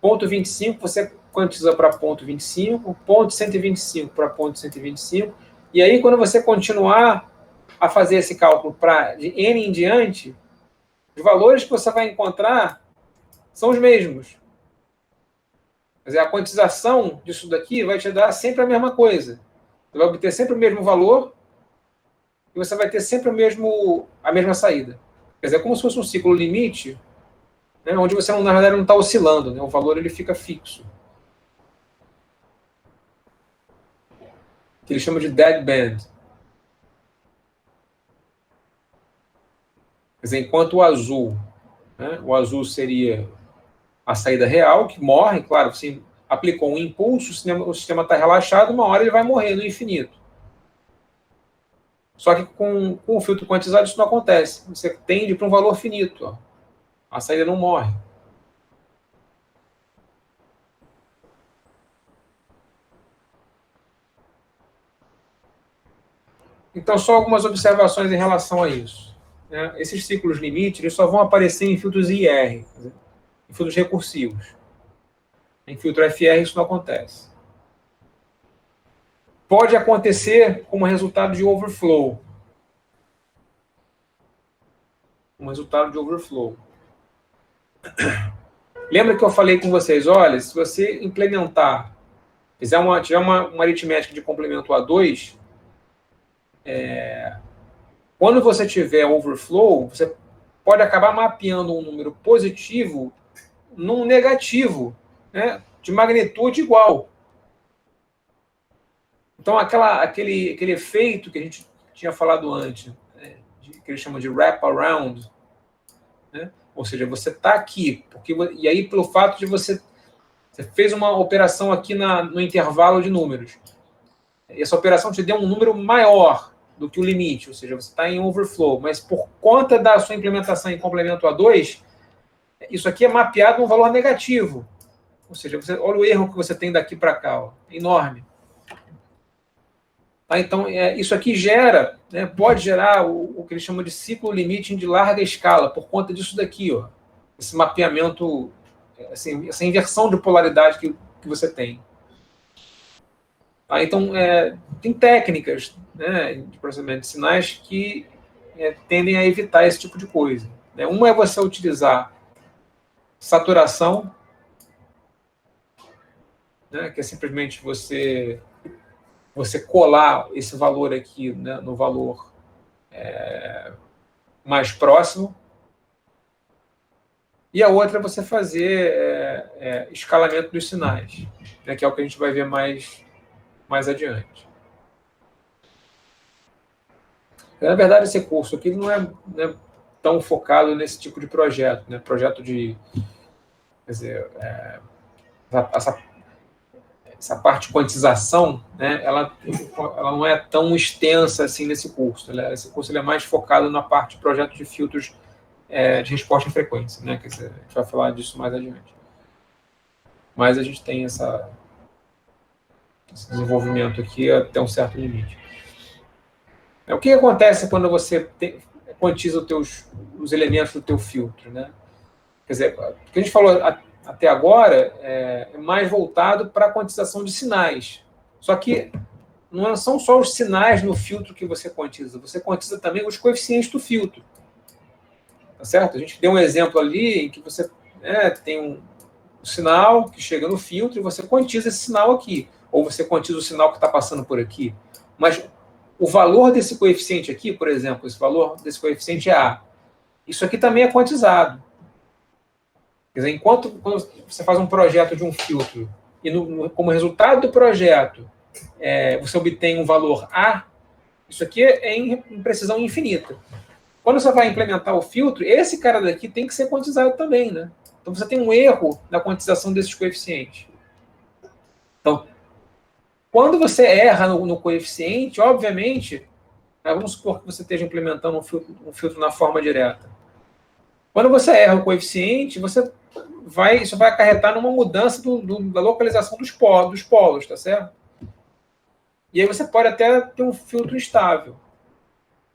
0,25 você quantiza para 0,25, 0,125 para 0,125, e aí quando você continuar a fazer esse cálculo de n em diante, os valores que você vai encontrar são os mesmos. Quer dizer, a quantização disso daqui vai te dar sempre a mesma coisa. Você vai obter sempre o mesmo valor e você vai ter sempre a mesma saída. Quer dizer, é como se fosse um ciclo limite, né, onde você, na verdade, não está oscilando, né, o valor ele fica fixo. Que ele chama de deadband. Quer dizer, enquanto o azul seria a saída real, que morre, claro, você aplicou um impulso, o sistema está relaxado, uma hora ele vai morrer no infinito. Só que com o filtro quantizado isso não acontece. Você tende para um valor finito. Ó. A saída não morre. Então, só algumas observações em relação a isso. Esses ciclos limite eles só vão aparecer em filtros IR, em filtros recursivos. Em filtro FR isso não acontece. Pode acontecer como resultado de overflow. Lembra que eu falei com vocês, olha, se você implementar, tiver uma aritmética de complemento A2, quando você tiver overflow, você pode acabar mapeando um número positivo num negativo, né, de magnitude igual. Então, aquele efeito que a gente tinha falado antes, né, que eles chamam de wrap-around, né, ou seja, você está aqui, e aí pelo fato de você fez uma operação aqui no intervalo de números, essa operação te deu um número maior do que o limite, ou seja, você está em overflow, mas por conta da sua implementação em complemento a 2, isso aqui é mapeado num valor negativo. Ou seja, olha o erro que você tem daqui para cá, ó, enorme. Tá, então, isso aqui gera, né, pode gerar o que eles chamam de ciclo limiting de larga escala, por conta disso daqui, ó, esse mapeamento, assim, essa inversão de polaridade que você tem. Tá, então, tem técnicas, né, de processamento de sinais que tendem a evitar esse tipo de coisa. Né? Uma é você utilizar saturação, né, que é simplesmente você colar esse valor aqui, né, no valor mais próximo. E a outra é você fazer escalamento dos sinais, né, que é o que a gente vai ver mais adiante. Na verdade, esse curso aqui não é tão focado nesse tipo de projeto, né? Projeto de, quer dizer, essa parte de quantização, né? Ela não é tão extensa assim nesse curso. Esse curso ele é mais focado na parte de projeto de filtros de resposta em frequência, né? Quer dizer, a gente vai falar disso mais adiante. Mas a gente tem esse desenvolvimento aqui até um certo limite. O que acontece quando você quantiza os elementos do teu filtro, né? Quer dizer, o que a gente falou até agora é mais voltado para a quantização de sinais. Só que não são só os sinais no filtro que você quantiza também os coeficientes do filtro. Tá certo? A gente deu um exemplo ali em que você tem um sinal que chega no filtro e você quantiza esse sinal aqui. Ou você quantiza o sinal que está passando por aqui. Mas o valor desse coeficiente aqui, por exemplo, esse valor desse coeficiente é A. Isso aqui também é quantizado. Quer dizer, quando você faz um projeto de um filtro e como resultado do projeto você obtém um valor A, isso aqui é em precisão infinita. Quando você vai implementar o filtro, esse cara daqui tem que ser quantizado também, né? Então você tem um erro na quantização desses coeficientes. Então, quando você erra no coeficiente, obviamente, vamos supor que você esteja implementando um filtro na forma direta. Quando você erra o coeficiente, isso vai acarretar numa mudança da localização dos polos, tá certo? E aí você pode até ter um filtro instável,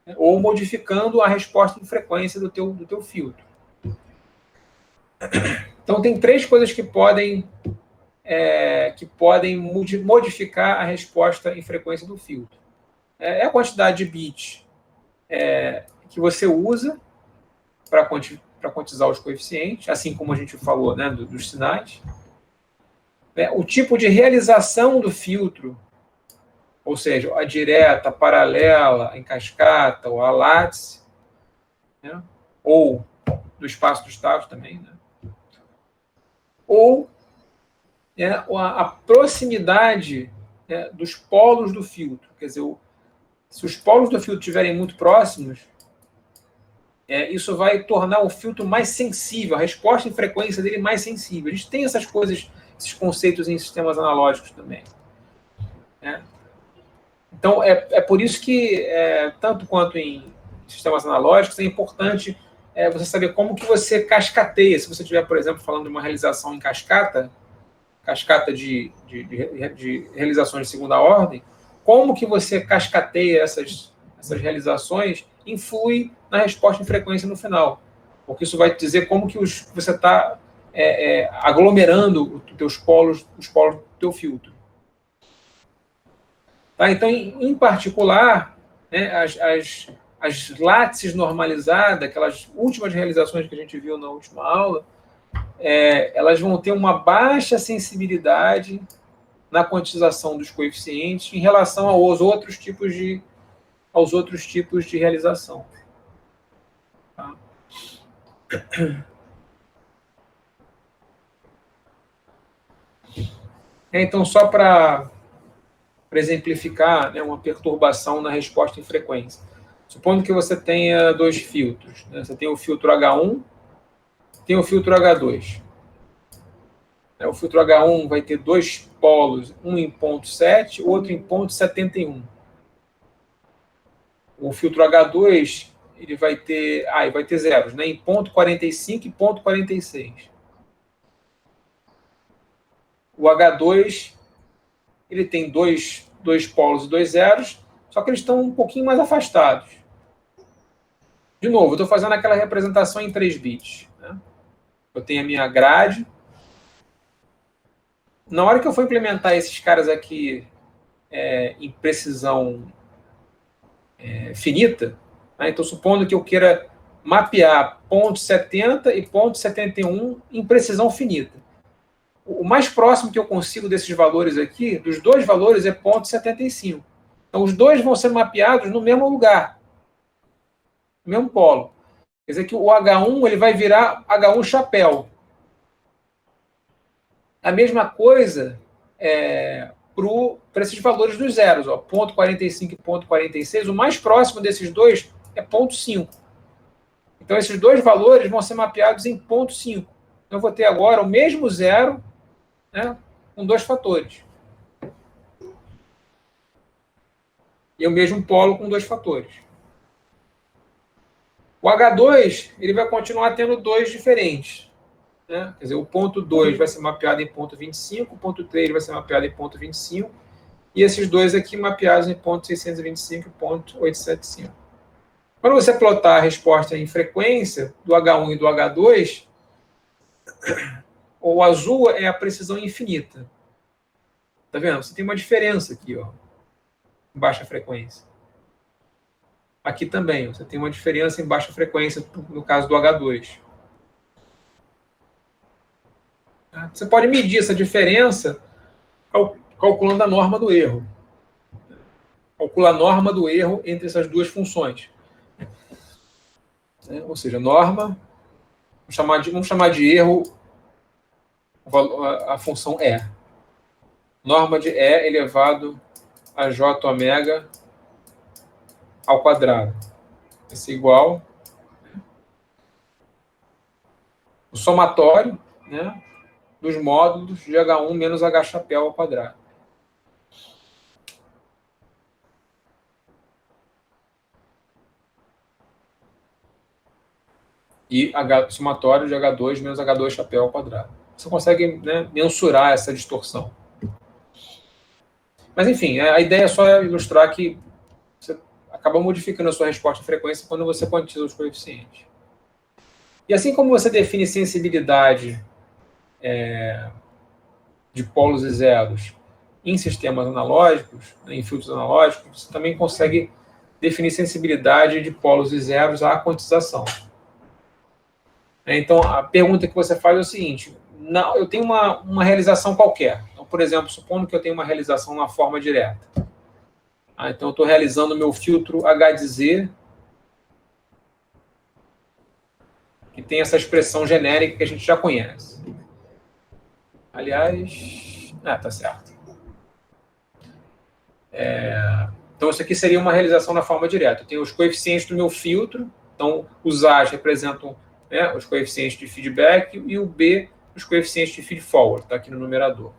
né? Ou modificando a resposta de frequência do teu filtro. Então, tem 3 coisas que podem modificar a resposta em frequência do filtro. É a quantidade de bits que você usa para quantizar os coeficientes, assim como a gente falou, né, dos sinais. O tipo de realização do filtro, ou seja, a direta, a paralela, a em cascata, ou a látice, né, ou do espaço dos talos também, né, ou a proximidade dos polos do filtro. Quer dizer, se os polos do filtro estiverem muito próximos, isso vai tornar o filtro mais sensível, a resposta em frequência dele mais sensível. A gente tem essas coisas, esses conceitos em sistemas analógicos também. Então, é por isso que, tanto quanto em sistemas analógicos, é importante você saber como que você cascateia. Se você estiver, por exemplo, falando de uma realização em cascata de realizações de segunda ordem, como que você cascateia essas realizações influi na resposta em frequência no final. Porque isso vai dizer como que você está aglomerando os polos do teu filtro. Tá? Então, em particular, né, as látices normalizadas, aquelas últimas realizações que a gente viu na última aula, elas vão ter uma baixa sensibilidade na quantização dos coeficientes em relação aos outros tipos de realização. Tá? Então, só para exemplificar, né, uma perturbação na resposta em frequência. Supondo que você tenha dois filtros. Né? Você tem o filtro H1, tem o filtro H2. O filtro H1 vai ter dois polos, um em ponto 7, outro em ponto 71. O filtro H2 ele vai ter zeros, né, em ponto 45 e ponto 46. O H2 ele tem dois polos e dois zeros, só que eles estão um pouquinho mais afastados. De novo, eu estou fazendo aquela representação em 3 bits. Né? Eu tenho a minha grade. Na hora que eu for implementar esses caras aqui em precisão finita, né? Então, supondo que eu queira mapear ponto 70 e ponto 71 em precisão finita. O mais próximo que eu consigo desses valores aqui, dos dois valores, é ponto 75. Então, os dois vão ser mapeados no mesmo lugar, no mesmo polo. Quer dizer que o H1 ele vai virar H1 chapéu. A mesma coisa para esses valores dos zeros. Ó, ponto 45 e ponto 46, o mais próximo desses dois é ponto 5. Então, esses dois valores vão ser mapeados em ponto 5. Então, eu vou ter agora o mesmo zero, né, com dois fatores. E o mesmo polo com dois fatores. O H2 ele vai continuar tendo dois diferentes. Né? Quer dizer, o ponto 2 vai ser mapeado em ponto 25, o ponto 3 vai ser mapeado em ponto 25, e esses dois aqui mapeados em ponto 625 e ponto 875. Quando você plotar a resposta em frequência do H1 e do H2, o azul é a precisão infinita. Tá vendo? Você tem uma diferença aqui, ó, em baixa frequência. Aqui também, você tem uma diferença em baixa frequência no caso do H2. Você pode medir essa diferença calculando a norma do erro. Calcula a norma do erro entre essas duas funções. Ou seja, norma, vamos chamar de erro a função E. Norma de E elevado a J ômega ao quadrado. Vai ser igual o somatório, né, dos módulos de H1 menos H chapéu ao quadrado. E somatório de H2 menos H2 chapéu ao quadrado. Você consegue, né, mensurar essa distorção. Mas, enfim, a ideia é só ilustrar que você acaba modificando a sua resposta à frequência quando você quantiza os coeficientes. E assim como você define sensibilidade de polos e zeros em sistemas analógicos, em filtros analógicos, você também consegue definir sensibilidade de polos e zeros à quantização. Então, a pergunta que você faz é o seguinte: eu tenho uma realização qualquer. Então, por exemplo, supondo que eu tenho uma realização na forma direta. Então, eu estou realizando o meu filtro H de Z, que tem essa expressão genérica que a gente já conhece. Aliás, tá certo. Então, isso aqui seria uma realização na forma direta. Eu tenho os coeficientes do meu filtro. Então, os A's representam, né, os coeficientes de feedback e o B, os coeficientes de feed-forward. Está aqui no numerador.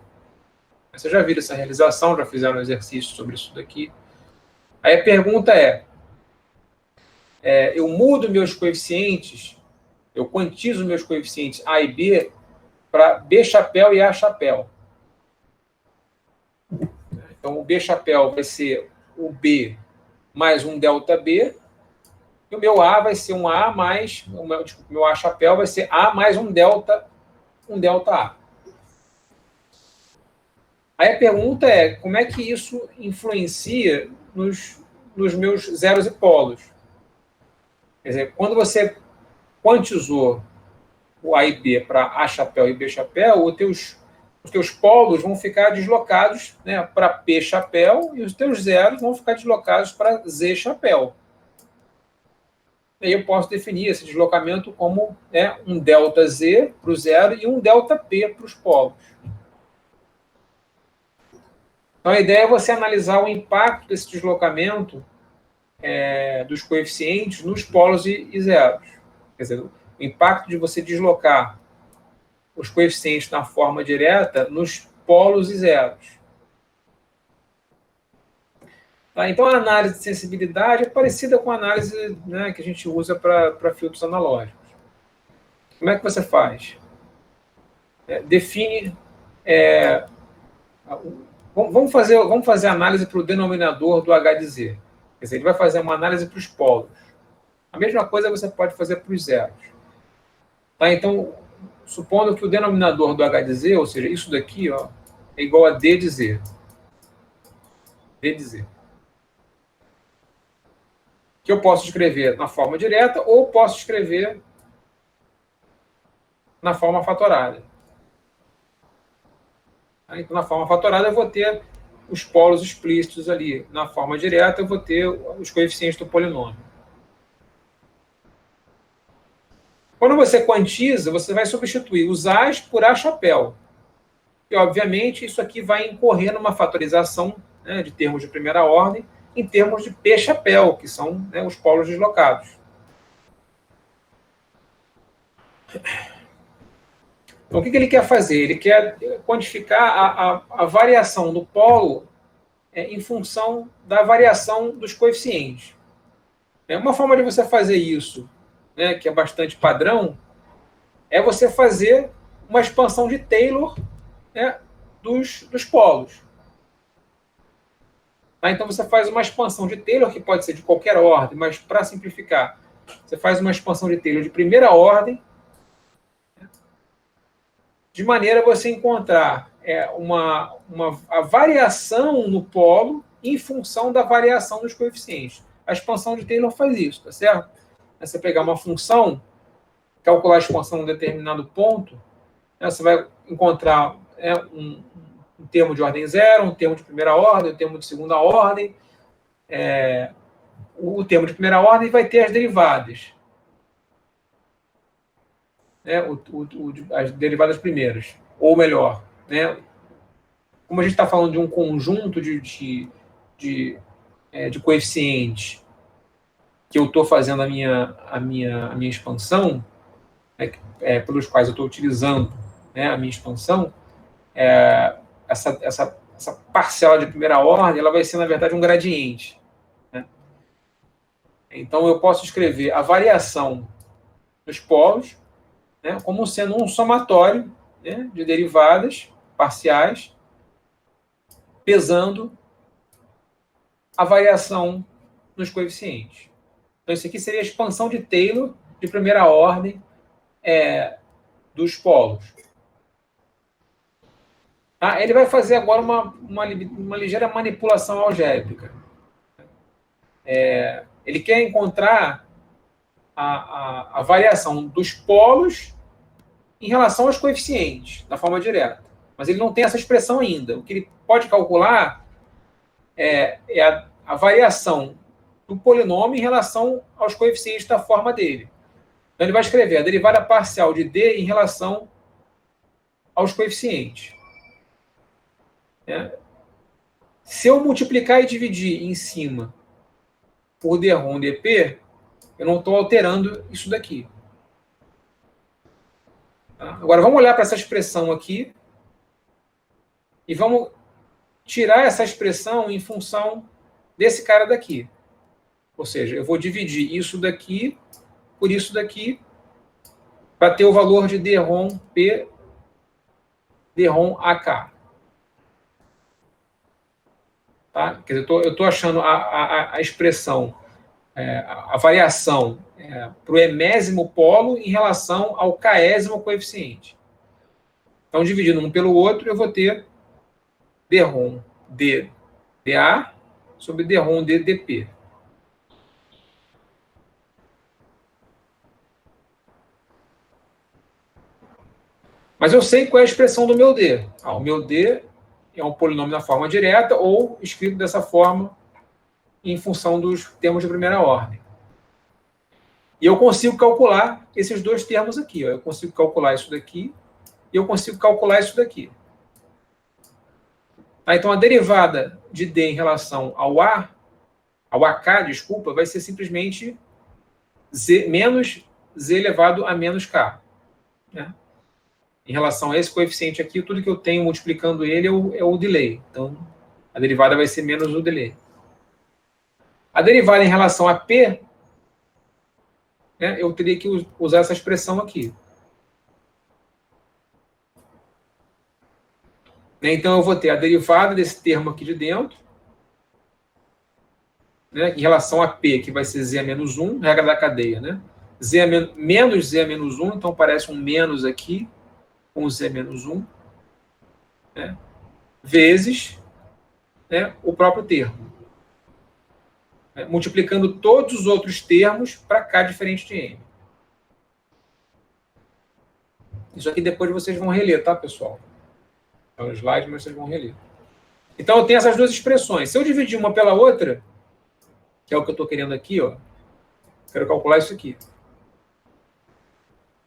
Vocês já viram essa realização, já fizeram um exercício sobre isso daqui. Aí a pergunta eu mudo meus coeficientes, eu quantizo meus coeficientes A e B para B chapéu e A chapéu. Então, o B chapéu vai ser o B mais um delta B, e o meu A vai ser um A mais, o meu A chapéu vai ser A mais um delta A. Aí a pergunta é, como é que isso influencia nos meus zeros e polos? Quer dizer, quando você quantizou o A e B para A chapéu e B chapéu, os teus polos vão ficar deslocados, né, para P chapéu, e os teus zeros vão ficar deslocados para Z chapéu. E aí eu posso definir esse deslocamento como um ΔZ para o zero e um ΔP para os polos. Então, a ideia é você analisar o impacto desse deslocamento dos coeficientes nos polos e zeros. Quer dizer, o impacto de você deslocar os coeficientes na forma direta nos polos e zeros. Tá? Então, a análise de sensibilidade é parecida com a análise, né, que a gente usa para filtros analógicos. Como é que você faz? Define... vamos fazer análise para o denominador do H de Z. Quer dizer, ele vai fazer uma análise para os polos. A mesma coisa você pode fazer para os zeros. Tá? Então, supondo que o denominador do H de Z, ou seja, isso daqui, ó, é igual a D de Z. D de Z. Que eu posso escrever na forma direta ou posso escrever na forma fatorada. Então, na forma fatorada, eu vou ter os polos explícitos ali. Na forma direta, eu vou ter os coeficientes do polinômio. Quando você quantiza, você vai substituir os A's por A chapéu. E, obviamente, isso aqui vai incorrer numa fatorização, né, de termos de primeira ordem, em termos de P chapéu, que são, né, os polos deslocados. Então, o que ele quer fazer? Ele quer quantificar a variação do polo em função da variação dos coeficientes. Uma forma de você fazer isso, né, que é bastante padrão, é você fazer uma expansão de Taylor, né, dos polos. Tá? Então, você faz uma expansão de Taylor, que pode ser de qualquer ordem, mas, para simplificar, você faz uma expansão de Taylor de primeira ordem, de maneira a você encontrar a variação no polo em função da variação dos coeficientes. A expansão de Taylor faz isso, tá certo? É você pegar uma função, calcular a expansão em um determinado ponto, né, você vai encontrar um termo de ordem zero, um termo de primeira ordem, um termo de segunda ordem. O termo de primeira ordem vai ter as derivadas. As derivadas primeiras. Ou melhor, né, como a gente está falando de um conjunto de coeficientes que eu estou fazendo a minha expansão, pelos quais eu estou utilizando, né, a minha expansão, essa parcela de primeira ordem ela vai ser, na verdade, um gradiente. Né? Então, eu posso escrever a variação dos polos, né, como sendo um somatório, né, de derivadas parciais, pesando a variação nos coeficientes. Então, isso aqui seria a expansão de Taylor de primeira ordem dos polos. Tá? Ele vai fazer agora uma ligeira manipulação algébrica. Ele quer encontrar a variação dos polos em relação aos coeficientes, da forma direta. Mas ele não tem essa expressão ainda. O que ele pode calcular é a variação do polinômio em relação aos coeficientes da forma dele. Então, ele vai escrever a derivada parcial de D em relação aos coeficientes. Se eu multiplicar e dividir em cima por D-ROM dP, eu não estou alterando isso daqui. Tá? Agora, vamos olhar para essa expressão aqui e vamos tirar essa expressão em função desse cara daqui. Ou seja, eu vou dividir isso daqui por isso daqui para ter o valor de D-ROM P, D-ROM AK. Tá? Quer dizer, eu estou achando a expressão, a variação para o emésimo polo em relação ao késimo coeficiente. Então, dividindo um pelo outro, eu vou ter D-ROM D dA sobre D-ROM D dP. Mas eu sei qual é a expressão do meu D. O meu D é um polinômio na forma direta ou escrito dessa forma em função dos termos de primeira ordem. E eu consigo calcular esses dois termos aqui. Ó. Eu consigo calcular isso daqui e eu consigo calcular isso daqui. Tá? Então, a derivada de D em relação ao AK, desculpa, vai ser simplesmente Z menos Z elevado a menos K. Né? Em relação a esse coeficiente aqui, tudo que eu tenho multiplicando ele é o delay. Então, a derivada vai ser menos o delay. A derivada em relação a P, né, eu teria que usar essa expressão aqui. Então, eu vou ter a derivada desse termo aqui de dentro, né, em relação a P, que vai ser Z a menos 1, regra da cadeia. Né? Menos Z a menos 1, então parece um menos aqui, com Z menos 1, né, vezes, né, o próprio termo. Né, multiplicando todos os outros termos para K diferente de M. Isso aqui depois vocês vão reler, tá, pessoal? É um slide, mas vocês vão reler. Então, eu tenho essas duas expressões. Se eu dividir uma pela outra, que é o que eu estou querendo aqui, ó, quero calcular isso aqui.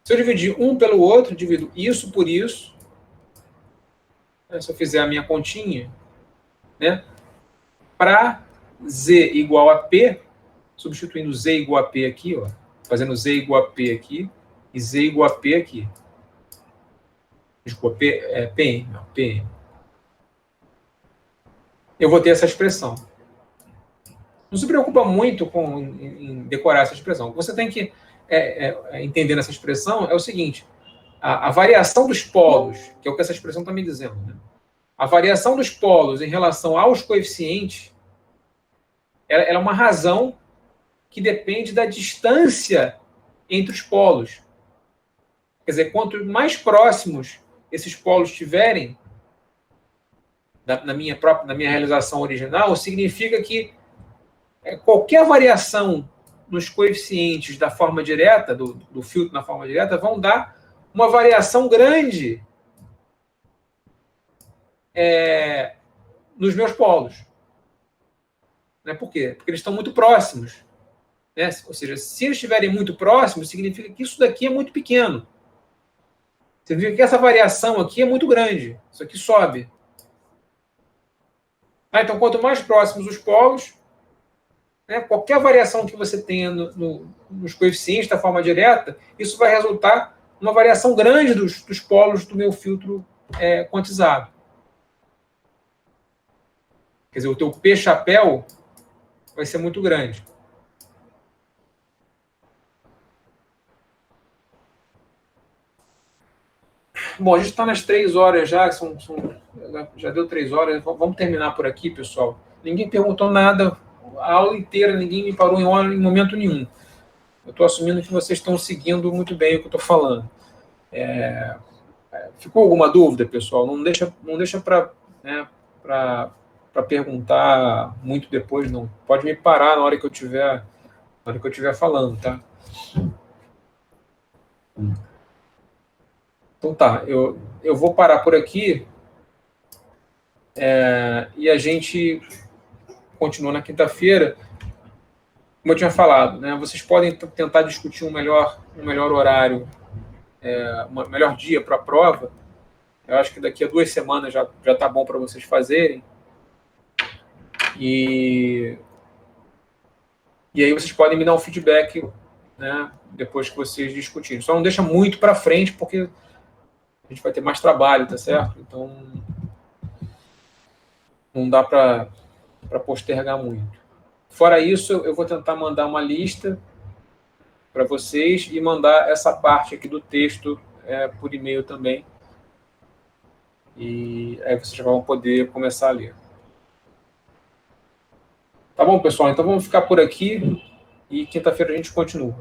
Se eu dividir um pelo outro, divido isso por isso. Né, se eu fizer a minha continha, né, para Z igual a P, substituindo Z igual a P aqui, ó, fazendo Z igual a P aqui, e Z igual a P aqui. Desculpa, PM, não, PM. Eu vou ter essa expressão. Não se preocupa muito em decorar essa expressão. O que você tem que entender nessa expressão é o seguinte: a variação dos polos, que é o que essa expressão está me dizendo, né? A variação dos polos em relação aos coeficientes, ela é uma razão que depende da distância entre os polos. Quer dizer, quanto mais próximos esses polos estiverem na minha realização original, significa que qualquer variação nos coeficientes da forma direta, do filtro na forma direta, vão dar uma variação grande nos meus polos. Né? Por quê? Porque eles estão muito próximos. Né? Ou seja, se eles estiverem muito próximos, significa que isso daqui é muito pequeno. Significa que essa variação aqui é muito grande. Isso aqui sobe. Então, quanto mais próximos os polos, né, qualquer variação que você tenha nos coeficientes da forma direta, isso vai resultar numa variação grande dos polos do meu filtro quantizado. Quer dizer, o teu P chapéu vai ser muito grande. Bom, a gente está nas 3 horas já, já deu 3 horas, vamos terminar por aqui, pessoal. Ninguém perguntou nada, a aula inteira, ninguém me parou em momento nenhum. Eu estou assumindo que vocês estão seguindo muito bem o que eu estou falando. Ficou alguma dúvida, pessoal? Não deixa para perguntar muito depois, não. Pode me parar na hora que eu estiver falando, tá? Então tá, eu vou parar por aqui e a gente continua na quinta-feira. Como eu tinha falado, né, vocês podem tentar discutir um melhor horário, um melhor dia para a prova. Eu acho que daqui a 2 semanas já está bom para vocês fazerem. E aí vocês podem me dar um feedback, né, depois que vocês discutirem. Só não deixa muito para frente, porque a gente vai ter mais trabalho, tá certo? Então, não dá para postergar muito. Fora isso, eu vou tentar mandar uma lista para vocês e mandar essa parte aqui do texto por e-mail também. E aí vocês já vão poder começar a ler. Tá bom, pessoal? Então vamos ficar por aqui e quinta-feira a gente continua.